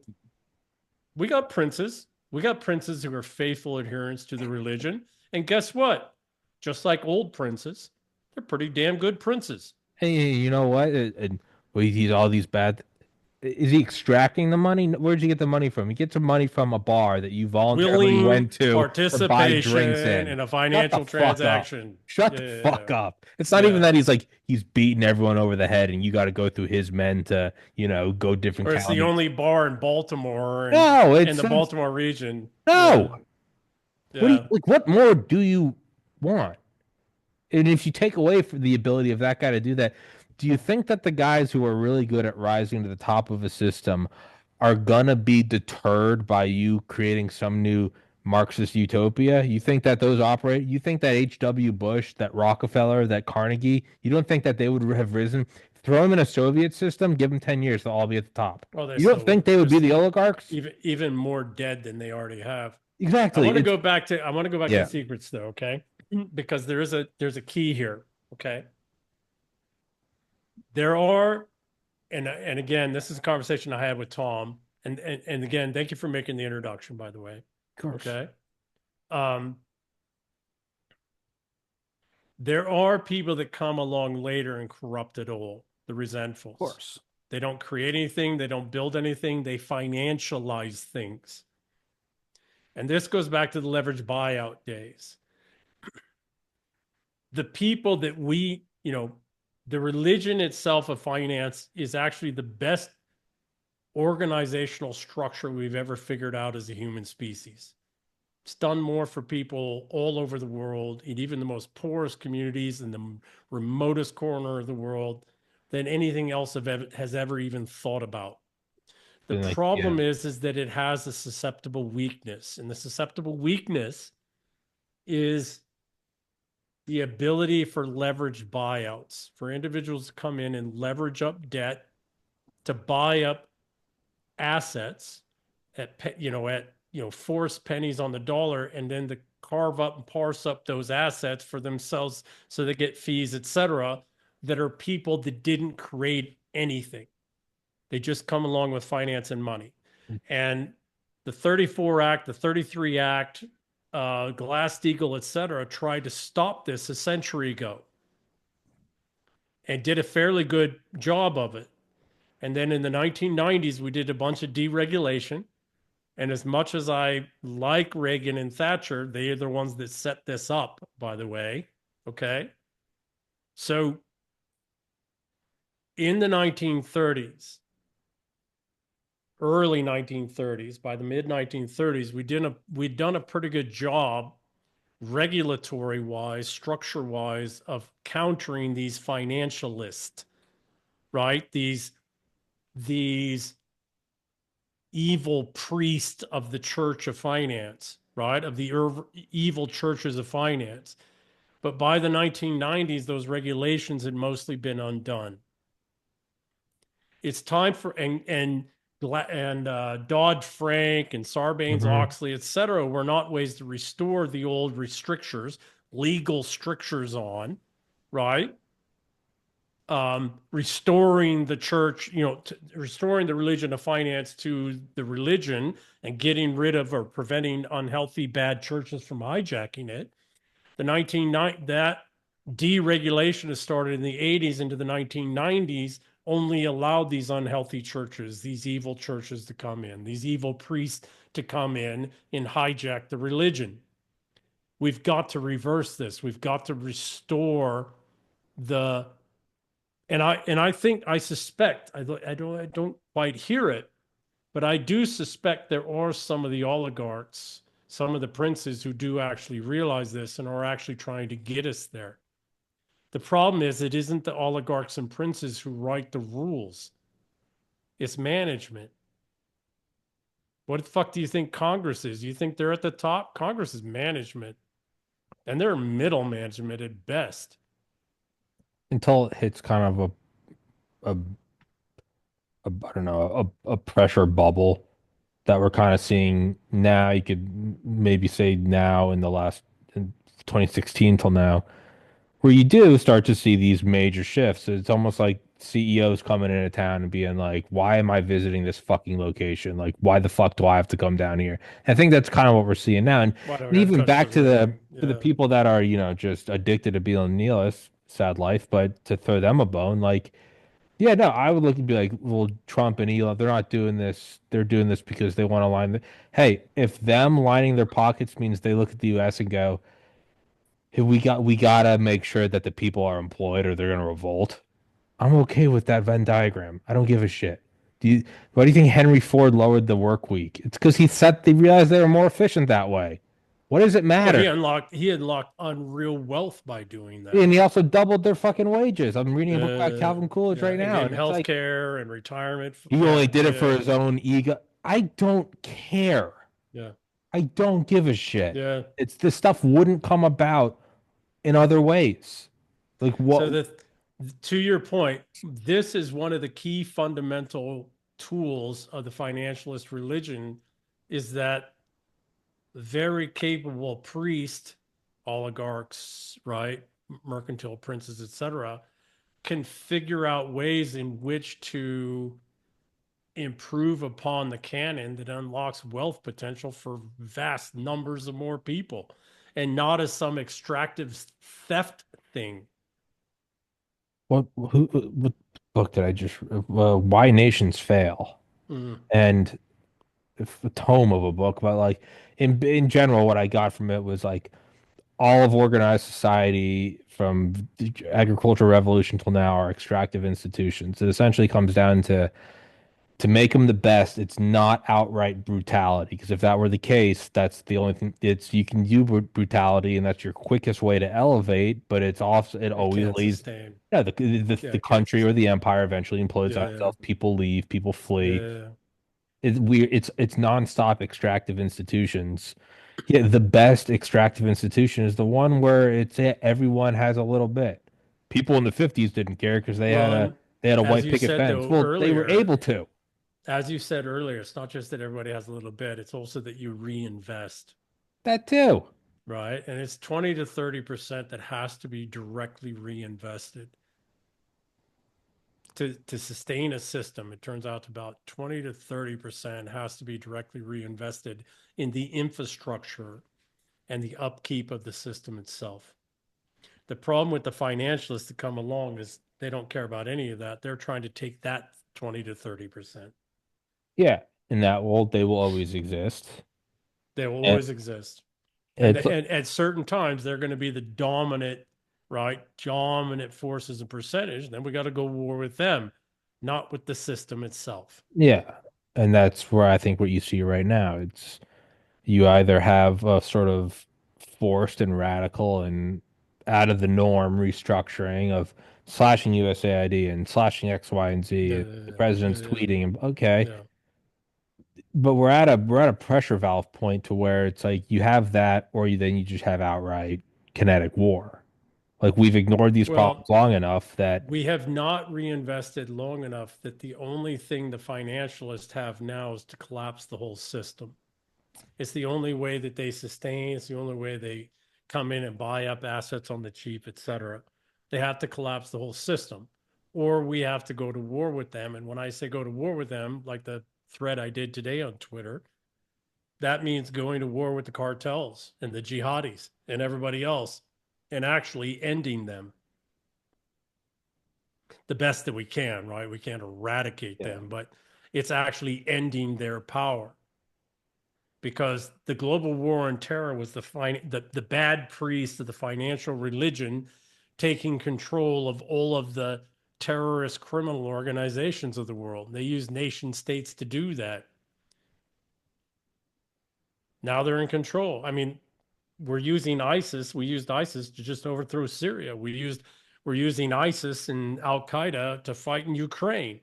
we got princes. We got princes who are faithful adherents to the religion. And guess what? Just like old princes, they're pretty damn good princes. Hey, you know what? Well, he's all these bad. Is he extracting the money? Where'd you get the money from? He gets the money from a bar that you voluntarily Willing went to buy drinks participation in. in a Shut the financial fuck up. transaction. Shut Yeah, the yeah, fuck up. It's not even yeah. that he's beating everyone over the head and you got to go through his men to, go different Or it's the counties. only bar in Baltimore and No, in the Baltimore region. Yeah. no. What do you Yeah. like? What more do you want? And if you take away from the ability of that guy to do that, do you think that the guys who are really good at rising to the top of a system are gonna be deterred by you creating some new Marxist utopia? You think that those operate? You think that H.W. Bush, that Rockefeller, that Carnegie, you don't think that they would have risen? Throw them in a Soviet system, give them 10 years, they'll all be at the top. Well, You don't think they they're would be the still oligarchs? even more dead than they already have. Exactly. It's I want to go back to yeah, secrets though, okay? Because there's a key here, okay? There are, and again, this is a conversation I had with Tom, and again, thank you for making the introduction, by the way. of course. Okay. Um, there are people that come along later and corrupt it all, the Of resentfuls. course. They don't create anything, they don't build anything, they financialize things. And this goes back to the leverage buyout days. The people that the religion itself of finance is actually the best organizational structure we've ever figured out as a human species. It's done more for people all over the world, in even the most poorest communities in the remotest corner of the world, than anything else has ever even thought about. The Been like, yeah. problem is that it has a susceptible weakness, and the susceptible weakness is the ability for leverage buyouts, for individuals to come in and leverage up debt to buy up assets at forced pennies on the dollar, and then to carve up and parse up those assets for themselves so they get fees, etc., that are people that didn't create anything. They just come along with finance and money. And the 34 Act, the 33 Act, Glass-Steagall, etc., tried to stop this a century ago and did a fairly good job of it. And then in the 1990s, we did a bunch of deregulation. And as much as I like Reagan and Thatcher, they are the ones that set this up, by the way. Okay. So in the 1930s, early 1930s, by the mid 1930s, we'd done a pretty good job regulatory wise, structure wise, of countering these financialists, right? These evil priests of the church of finance, right? Of the evil churches of finance. But by the 1990s, those regulations had mostly been undone. It's time for and Dodd-Frank and Hmm. Sarbanes-Oxley, et cetera, were not ways to restore the old restrictures, legal strictures on, right? Restoring the church, restoring the religion of finance to the religion and getting rid of or preventing unhealthy, bad churches from hijacking it. The 1990 that deregulation has started in the 80s into the 1990s, only allowed these unhealthy churches, these evil churches to come in, these evil priests to come in and hijack the religion. We've got to reverse this. We've got to restore the and I think I suspect I don't quite hear it, but I do suspect there are some of the oligarchs, some of the princes who do actually realize this and are actually trying to get us there. The problem is it isn't the oligarchs and princes who write the rules. It's management. What the fuck do you think Congress is? You think they're at the top? Congress is management, and they're middle management at best. Until it hits kind of a I don't know, a pressure bubble that we're kind of seeing now. You could maybe say now in the last in 2016 till now, where you do start to see these major shifts. It's almost like CEOs coming into town and being like, "Why am I visiting this fucking location? Like, why the fuck do I have to come down here?" And I think that's kind of what we're seeing now. Why do I And got to even touch the back to the ring? to the Yeah. people that are, just addicted to being nihilists, sad life, but to throw them a bone, like. Yeah, no, I would look and be like, well, Trump and Elon, they're not doing this. They're doing this because they want to line the. Hey, if them lining their pockets means they look at the U.S. and go, hey, we gotta make sure that the people are employed or they're gonna revolt. I'm okay with that Venn diagram. I don't give a shit. Why do you think Henry Ford lowered the work week? It's because they realized they were more efficient that way. What does it Well, matter? he unlocked unreal wealth by doing that. And he also doubled their fucking wages. I'm reading a book by Calvin Coolidge Yeah, right and now, gave him and it's health like care and retirement. he only Yeah, did it for yeah, his own ego. I don't care. yeah, I don't give a shit. yeah. It's this stuff wouldn't come about in other ways. Like So what? that to your point, this is one of the key fundamental tools of the financialist religion is that very capable priest, oligarchs, right, mercantile princes, etc., can figure out ways in which to improve upon the canon that unlocks wealth potential for vast numbers of more people and not as some extractive theft thing. What book did I just? Why Nations Fail, Mm, and a tome of a book, but like in general, what I got from it was like all of organized society from the agricultural revolution till now are extractive institutions. It essentially comes down to make them the best. It's not outright brutality, because if that were the case, that's the only thing. It's you can do brutality, and that's your quickest way to elevate. But it's also it it always can't leads. sustain. Yeah, Yeah, the it can't country or sustain. the empire eventually implodes on Yeah, itself. People leave, people flee. yeah. It's nonstop extractive institutions. Yeah, the best extractive institution is the one where everyone has a little bit. People in the 50s didn't care because Well, and they had a as white you picket said fence. though Well, they were earlier, able to. as you said earlier, it's not just that everybody has a little bit, it's also that you reinvest, That too. right? And it's 20 to 30% that has to be directly reinvested. To sustain a system, it turns out about 20 to 30% has to be directly reinvested in the infrastructure and the upkeep of the system itself. The problem with the financialists that come along is they don't care about any of that. They're trying to take that 20 to 30%. Yeah. In that world, they will always exist. They will And always exist. it's And at certain times, they're going to be the dominant, right? Dominant forces and percentage. Then we got to go war with them, not with the system itself. yeah. And that's where I think what you see right now. It's you either have a sort of forced and radical and out of the norm restructuring of slashing USAID and slashing X, Y, and Z. The president's Yeah, tweeting, and okay, yeah. but we're at a pressure valve point to where it's like you have that, or then you just have outright kinetic war. Like we've ignored these problems Well, long enough that we have not reinvested long enough that the only thing the financialists have now is to collapse the whole system. It's the only way that they sustain. It's the only way they come in and buy up assets on the cheap, et cetera. They have to collapse the whole system, or we have to go to war with them. And when I say go to war with them, like the thread I did today on Twitter, that means going to war with the cartels and the jihadis and everybody else and actually ending them the best that we can, right? We can't eradicate yeah, them, but it's actually ending their power because the global war on terror was the bad priest of the financial religion taking control of all of the terrorist criminal organizations of the world. They used nation states to do that. Now they're in control. I mean, we're using ISIS. We used ISIS to just overthrow Syria. We're using ISIS and Al Qaeda to fight in Ukraine.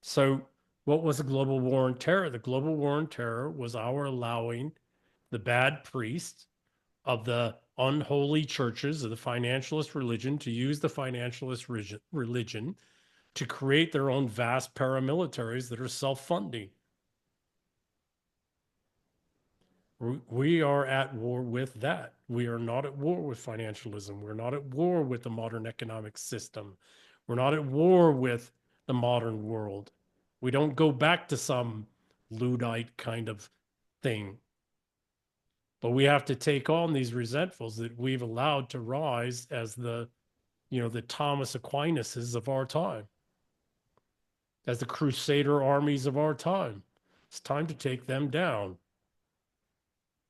So, what was the global war on terror? The global war on terror was our allowing the bad priests of the unholy churches of the financialist religion to use the financialist religion to create their own vast paramilitaries that are self funding. We are at war with that. We are not at war with financialism. We're not at war with the modern economic system. We're not at war with the modern world. We don't go back to some Luddite kind of thing. But we have to take on these resentfuls that we've allowed to rise as the Thomas Aquinas of our time, as the crusader armies of our time. It's time to take them down.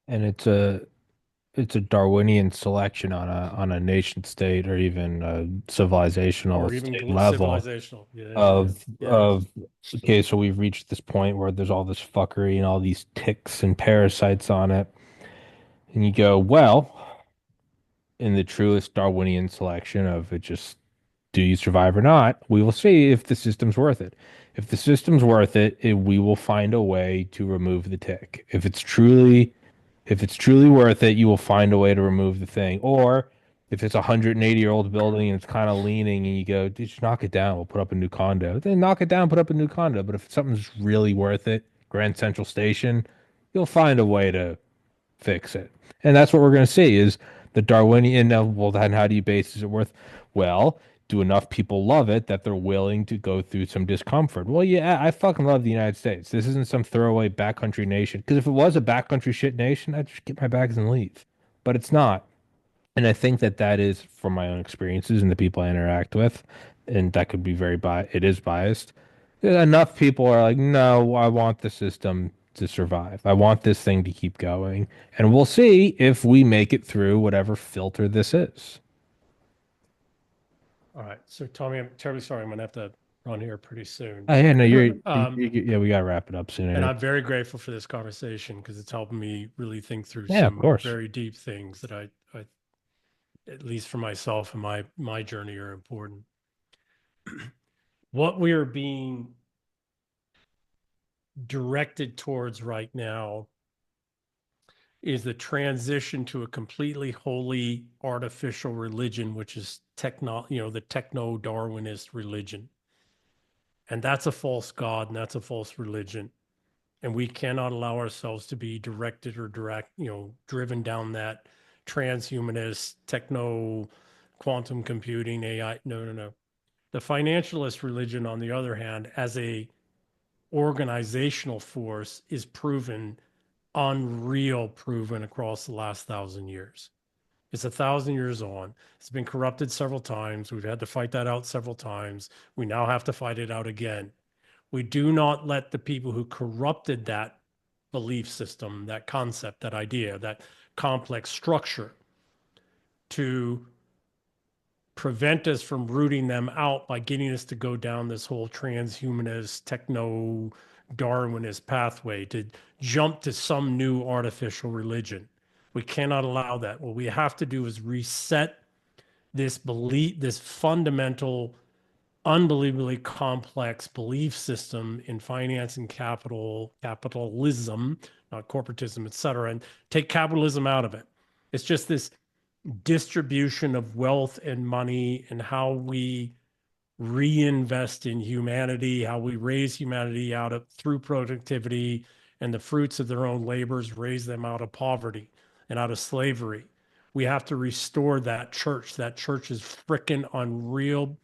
and it's a Darwinian selection on a nation state or even a civilizational Or even state level civilizational. Yeah, of yeah. okay, so we've reached this point where there's all this fuckery and all these ticks and parasites on it. And you go, well, in the truest Darwinian selection of it just do you survive or not, we will see if the system's worth it. If the system's worth it, we will find a way to remove the tick. If it's truly worth it, you will find a way to remove the thing. Or if it's a 180-year-old building and it's kind of leaning and you go, just knock it down, we'll put up a new condo. Then knock it down, put up a new condo. But if something's really worth it, Grand Central Station, you'll find a way to fix it. And that's what we're going to see is the Darwinian. Well, then how do you base is it worth? Well, do enough people love it that they're willing to go through some discomfort? Well, yeah, I fucking love the United States. This isn't some throwaway backcountry nation. Because if it was a backcountry shit nation, I'd just get my bags and leave. But it's not. And I think that that is from my own experiences and the people I interact with, and that could be it is biased. Enough people are like, no, I want the system to survive. I want this thing to keep going. And we'll see if we make it through whatever filter this is. All right. So Tommy, I'm terribly sorry. I'm gonna have to run here pretty soon. Oh, yeah, no, Um, yeah, we gotta wrap it up soon. and Anyway. I'm very grateful for this conversation because it's helping me really think through Yeah, of some course. very deep things that I at least for myself and my journey are important. What we are being directed towards right now is the transition to a completely wholly artificial religion, which is the techno-Darwinist religion. And that's a false God and that's a false religion. And we cannot allow ourselves to be directed or driven down that transhumanist, techno, quantum computing, AI. No, no, no. The financialist religion, on the other hand, as a organizational force, is proven across the last 1,000 years. It's 1,000 years on. It's been corrupted several times. We've had to fight that out several times. We now have to fight it out again. We do not let the people who corrupted that belief system, that concept, that idea, that complex structure to prevent us from rooting them out by getting us to go down this whole transhumanist, techno Darwinist pathway to jump to some new artificial religion. We cannot allow that. What we have to do is reset this belief, this fundamental, unbelievably complex belief system in finance and capitalism, not corporatism, et cetera, and take capitalism out of it. It's just this distribution of wealth and money and how we reinvest in humanity, how we raise humanity through productivity and the fruits of their own labors, raise them out of poverty and out of slavery. We have to restore that church. That church is freaking unreal.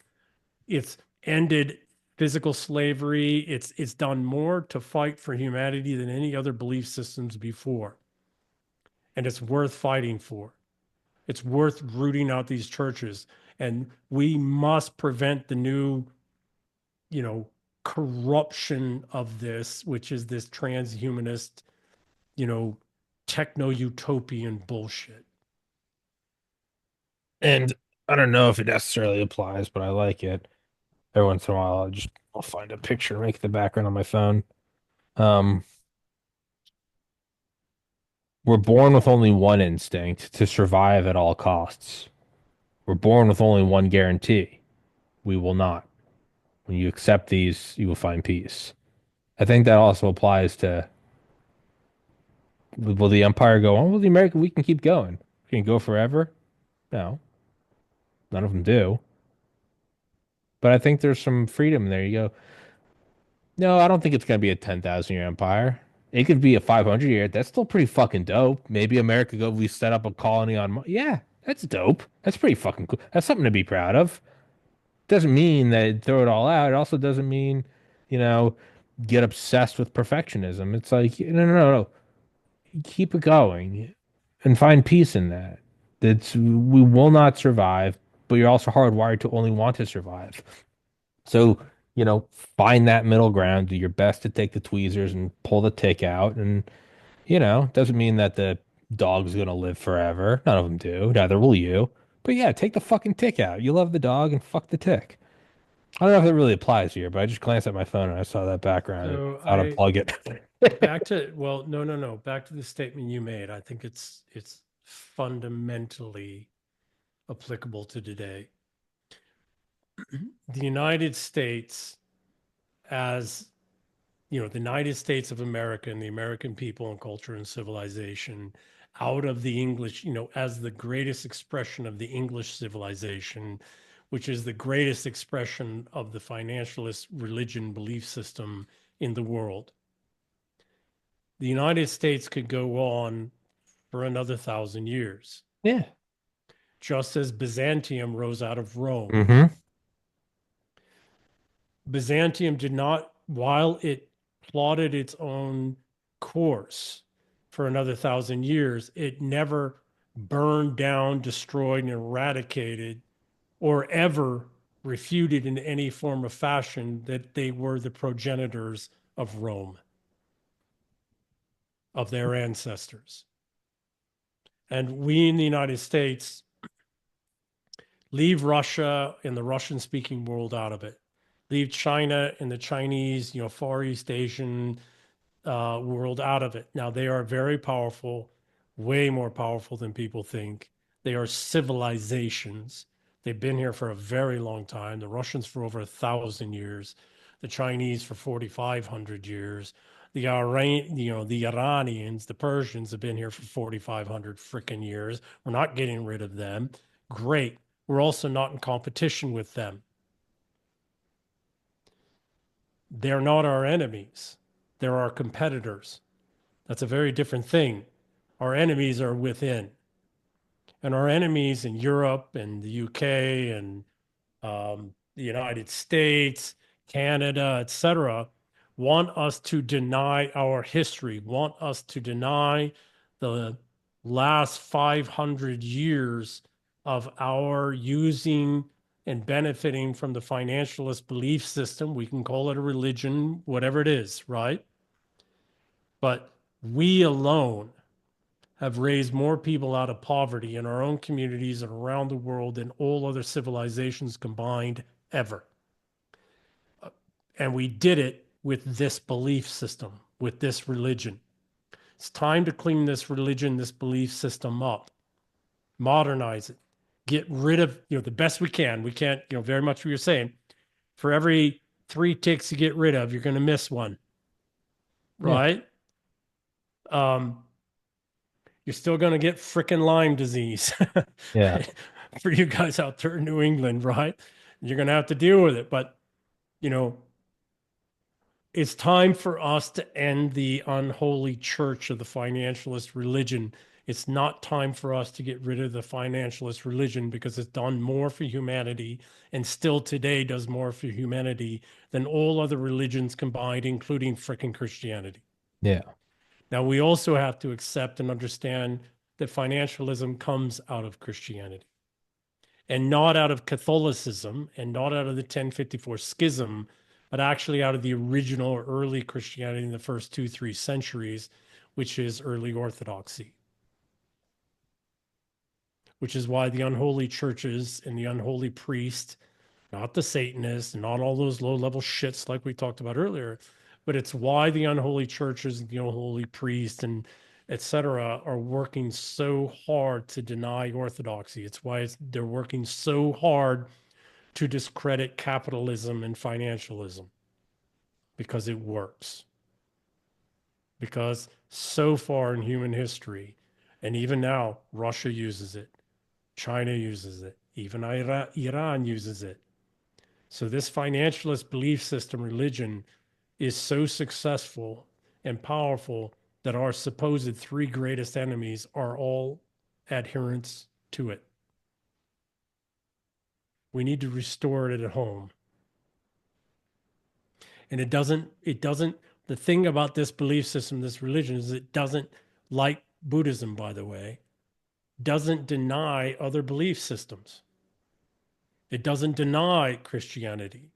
It's ended physical slavery. It's done more to fight for humanity than any other belief systems before. And it's worth fighting for. It's worth rooting out these churches. And we must prevent the new, corruption of this, which is this transhumanist, techno utopian bullshit. And I don't know if it necessarily applies, but I like it. Every once in a while, I'll find a picture, make the background on my phone. Um, we're born with only one instinct to survive at all costs. We're born with only one guarantee. We will not. When you accept these, you will find peace. I think that also applies to will the empire go on? Will the America we can keep going? Can it go forever? No, none of them do. But I think there's some freedom there. You go, no, I don't think it's gonna be a 10,000 year empire. It could be a 500 year. That's still pretty fucking dope. Maybe America go, we set up a colony on Mars. Yeah, that's dope. That's pretty fucking cool. That's something to be proud of. Doesn't mean that throw it all out. It also doesn't mean, you know, get obsessed with perfectionism. It's like, no, no, no, no. Keep it going and find peace in that. That's we will not survive, but you're also hardwired to only want to survive. So, find that middle ground, do your best to take the tweezers and pull the tick out. And, doesn't mean that the dog's gonna live forever. None of them do. Neither will you. But yeah, take the fucking tick out. You love the dog and fuck the tick. I don't know if it really applies here, but I just glanced at my phone and I saw that background and So thought I'd I plug it. back to well, no, no, no. Back to the statement you made. I think it's fundamentally applicable to today. The United States, as the United States of America and the American people and culture and civilization, out of the English, as the greatest expression of the English civilization, which is the greatest expression of the financialist religion belief system in the world. The United States could go on for another 1,000 years, Yeah. just as Byzantium rose out of Rome. Mm-hmm. Byzantium did not, while it plotted its own course for another 1,000 years, it never burned down, destroyed, and eradicated, or ever refuted in any form of fashion that they were the progenitors of Rome, of their ancestors. And we in the United States leave Russia and the Russian speaking world out of it. Leave China and the Chinese, Far East Asian world out of it. Now, they are very powerful, way more powerful than people think. They are civilizations. They've been here for a very long time. The Russians for over 1,000 years, the Chinese for 4,500 years. The Iranians, the Persians have been here for 4,500 freaking years. We're not getting rid of them. Great. We're also not in competition with them. They're not our enemies. They're our competitors. That's a very different thing. Our enemies are within. And our enemies in Europe and the UK and the United States, Canada, etc., want us to deny our history, want us to deny the last 500 years of our using and benefiting from the financialist belief system. We can call it a religion, whatever it is, right? But we alone have raised more people out of poverty in our own communities and around the world than all other civilizations combined ever. And we did it with this belief system, with this religion. It's time to clean this religion, this belief system up, modernize it, get rid of, the best we can. We can't, very much what you're saying. For every 3 ticks you get rid of, you're going to miss one, Yeah. right? Um, you're still going to get frickin' Lyme disease Yeah. for you guys out there in New England, right? You're going to have to deal with it. But, you know, it's time for us to end the unholy church of the financialist religion. It's not time for us to get rid of the financialist religion because it's done more for humanity and still today does more for humanity than all other religions combined, including frickin' Christianity. Yeah. Now, we also have to accept and understand that financialism comes out of Christianity and not out of Catholicism and not out of the 1054 schism, but actually out of the original or early Christianity in the first 2, 3 centuries, which is early Orthodoxy, which is why the unholy churches and the unholy priest, not the Satanists, not all those low level shits like we talked about earlier, but it's why the unholy churches and the unholy priests and etc. are working so hard to deny orthodoxy. It's why they're working so hard to discredit capitalism and financialism because it works. Because so far in human history, and even now, Russia uses it, China uses it, even Iran uses it. So this financialist belief system religion is so successful and powerful that our supposed 3 greatest enemies are all adherents to it. We need to restore it at home. And the thing about this belief system, this religion, is it doesn't, like Buddhism, by the way, doesn't deny other belief systems. It doesn't deny Christianity,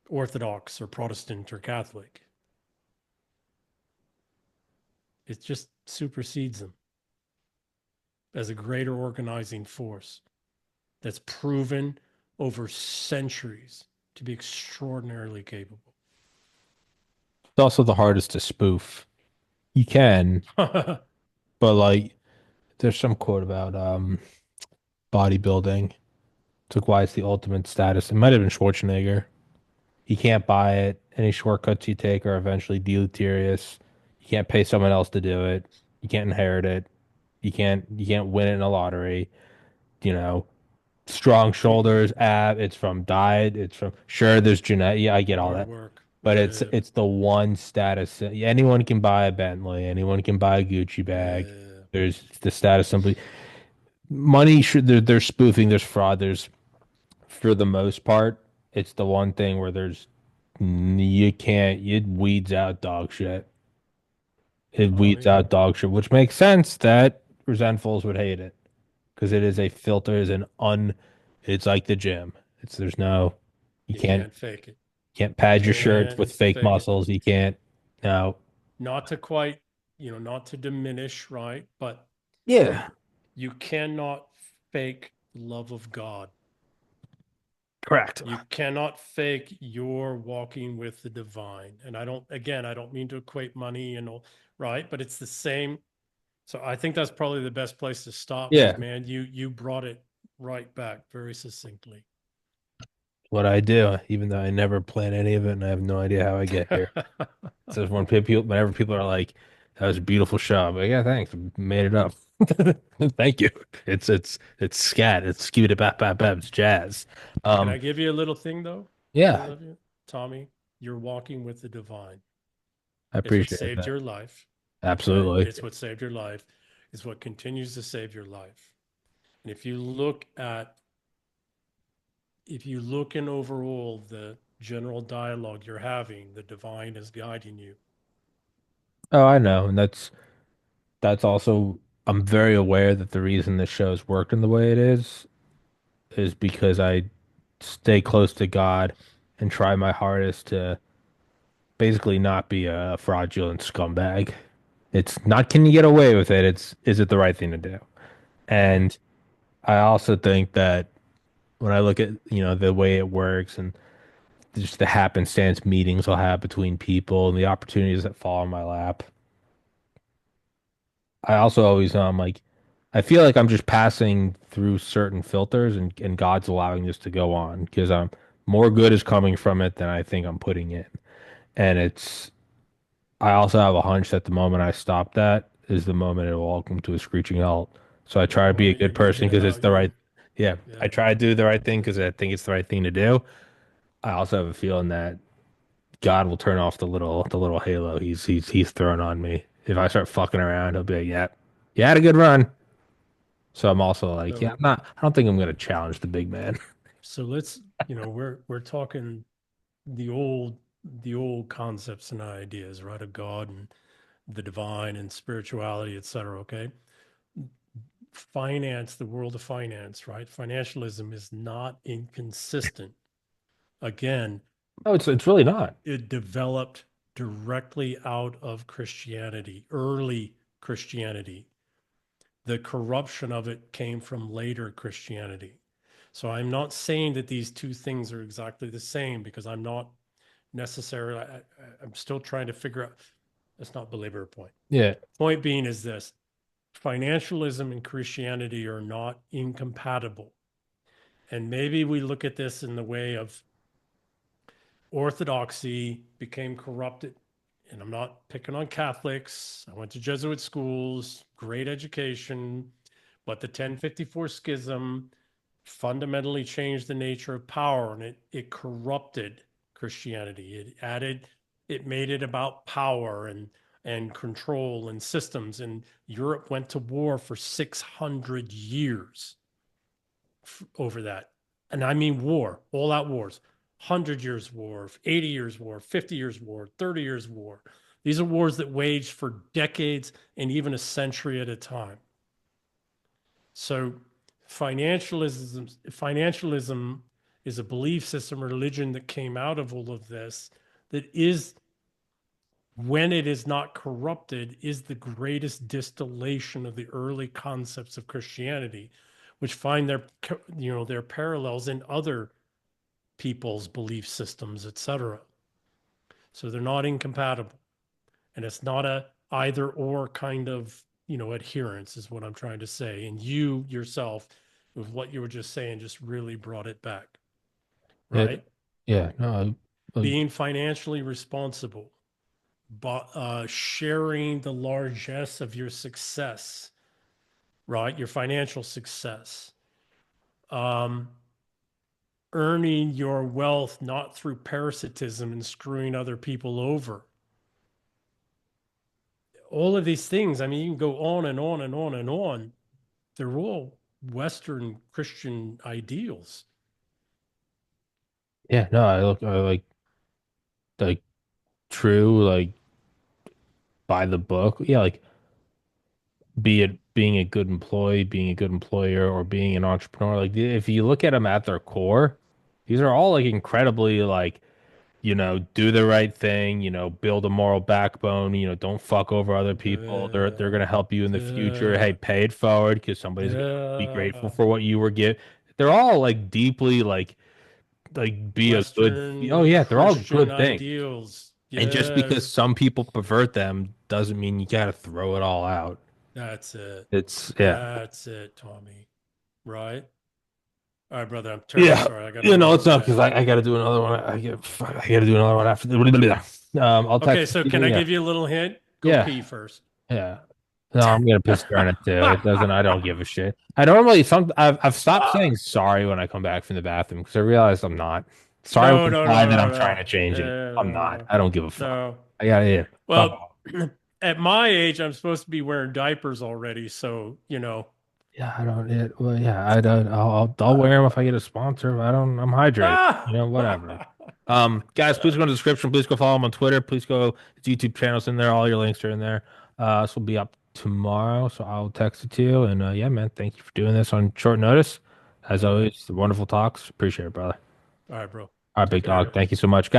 Orthodox or Protestant or Catholic. It just supersedes them as a greater organizing force that's proven over centuries to be extraordinarily capable. It's also the hardest to spoof. You can, but like there's some quote about bodybuilding. It's like why it's the ultimate status. It might have been Schwarzenegger. You can't buy it. Any shortcuts you take are eventually deleterious. You can't pay someone else to do it. You can't inherit it. You can't win it in a lottery. You know, strong shoulders, it's from diet, it's from sure there's genetic. Yeah, I get all Hard that. work. But it's Yeah. it's the one status. Anyone can buy a Bentley, anyone can buy a Gucci bag. Yeah. There's the status simply money should they're spoofing, there's fraud, there's for the most part, it's the one thing where there's you can't it weeds out dog shit. It weeds Tommy, out dog shit, which makes sense that resentfuls would hate it because it is a filter, is an un it's like the gym. It's there's no you you can't can't fake it. pad your shirt Can't with fake fake it. muscles. You can't no. Not to quite, not to diminish, right? But Yeah. you cannot fake love of God. Correct. You cannot fake your walking with the divine. And I don't mean to equate money and all, right? But it's the same. So I think that's probably the best place to stop because, Yeah. man, you brought it right back very succinctly. What I do, even though I never plan any of it and I have no idea how I get here. So whenever people are like, "That was a beautiful shot," I'm like, "Yeah, thanks, I made it up." Thank you. It's scat. It's skewed bap bap bap. It's jazz. Can Um, I give you a little thing though? Before I yeah, leave you, Tommy, you're walking with the divine. I It's what appreciate saved that. your life. Okay. Absolutely. It's what saved your life. It's what continues to save your life. And if you look in overall the general dialogue you're having, the divine is guiding you. Oh, I know, and that's also I'm very aware that the reason this show's working the way it is because I stay close to God and try my hardest to basically not be a fraudulent scumbag. It's not can you get away with it? It's is it the right thing to do? Mm-hmm. And I also think that when I look at, the way it works and just the happenstance meetings I'll have between people and the opportunities that fall in my lap, I also always know I'm like, I feel like I'm just passing through certain filters and God's allowing this to go on because more good is coming from it than I think I'm putting in. And I also have a hunch that the moment I stop that is the moment it will all come to a screeching halt. So I Well, try the to be a moment you're good going to person get because it's out, the right, yeah, I yeah. try to do the right thing because I think it's the right thing to do. I also have a feeling that God will turn off the little halo he's throwing on me. If I start fucking around, he'll be like, "Yeah, you had a good run." So I'm also like, yeah, So, I don't think I'm gonna challenge the big man. so let's, we're talking the old concepts and ideas, right? Of God and the divine and spirituality, et cetera. Okay. Finance, the world of finance, right? Financialism is not inconsistent. Again, No, it's really not. it developed directly out of Christianity, early Christianity. The corruption of it came from later Christianity. So I'm not saying that these two things are exactly the same because I'm not necessarily, I'm still trying to figure out, let's not belabor a point. Yeah. Point being is this: financialism and Christianity are not incompatible. And maybe we look at this in the way of orthodoxy became corrupted. And I'm not picking on Catholics. I went to Jesuit schools, great education, but the 1054 schism fundamentally changed the nature of power and it corrupted Christianity. It made it about power and control and systems. And Europe went to war for 600 years over that. And I mean war, all out wars, 100 years war, 80 years war, 50 years war, 30 years war. These are wars that waged for decades and even a century at a time. So financialism is a belief system, religion that came out of all of this that is, when it is not corrupted, is the greatest distillation of the early concepts of Christianity, which find their parallels in other people's belief systems, etc. So they're not incompatible. And it's not a either or kind of, adherence is what I'm trying to say. And you yourself, with what you were just saying, just really brought it back, It, right? yeah, no, Being financially responsible, but sharing the largesse of your success, right? Your financial success. Um, Earning your wealth not through parasitism and screwing other people over. All of these things, I mean, you can go on and on and on and on. They're all Western Christian ideals. yeah, no, I like true, like by the book. Yeah, like be it being a good employee, being a good employer, or being an entrepreneur. Like if you look at them at their core, these are all like incredibly like, do the right thing, build a moral backbone, don't fuck over other people. They're gonna help you in the future. Hey, The pay it forward because somebody's gonna be grateful the for what you were given. They're all like deeply like be a good. Oh Western yeah, they're all Christian good things. ideals. And just because Yes, some people pervert them doesn't mean you gotta throw it all out. that's it. It's yeah. That's it, Tommy. Right? All right, brother. I'm terribly Yeah, sorry. I got to it's run, not because man. I got to do another one. I got to do another one after the. I'll Okay, text so you. can I Yeah, give you a little hint? Go yeah, pee first. yeah. No, I'm gonna piss during it too. It doesn't. I don't give a shit. I normally I've stopped saying sorry when I come back from the bathroom because I realized I'm not. Sorry would No, no, imply no, that no, I'm trying no. to change it. I'm No, not. no, I don't give a fuck. no. I got it. Fuck Well, off. at my age, I'm supposed to be wearing diapers already. So, Yeah, I don't. Well, yeah, I don't. I'll wear them if I get a sponsor. I don't. I'm hydrated. Ah! Whatever. Guys, please go to the description. Please go follow him on Twitter. Please go. His YouTube channel's in there. All your links are in there. This will be up tomorrow, so I'll text it to you. And yeah, man, thank you for doing this on short notice. As All right. always, wonderful talks. Appreciate it, brother. All right, bro. All right, Take big care, dog. yo. Thank you so much, guys.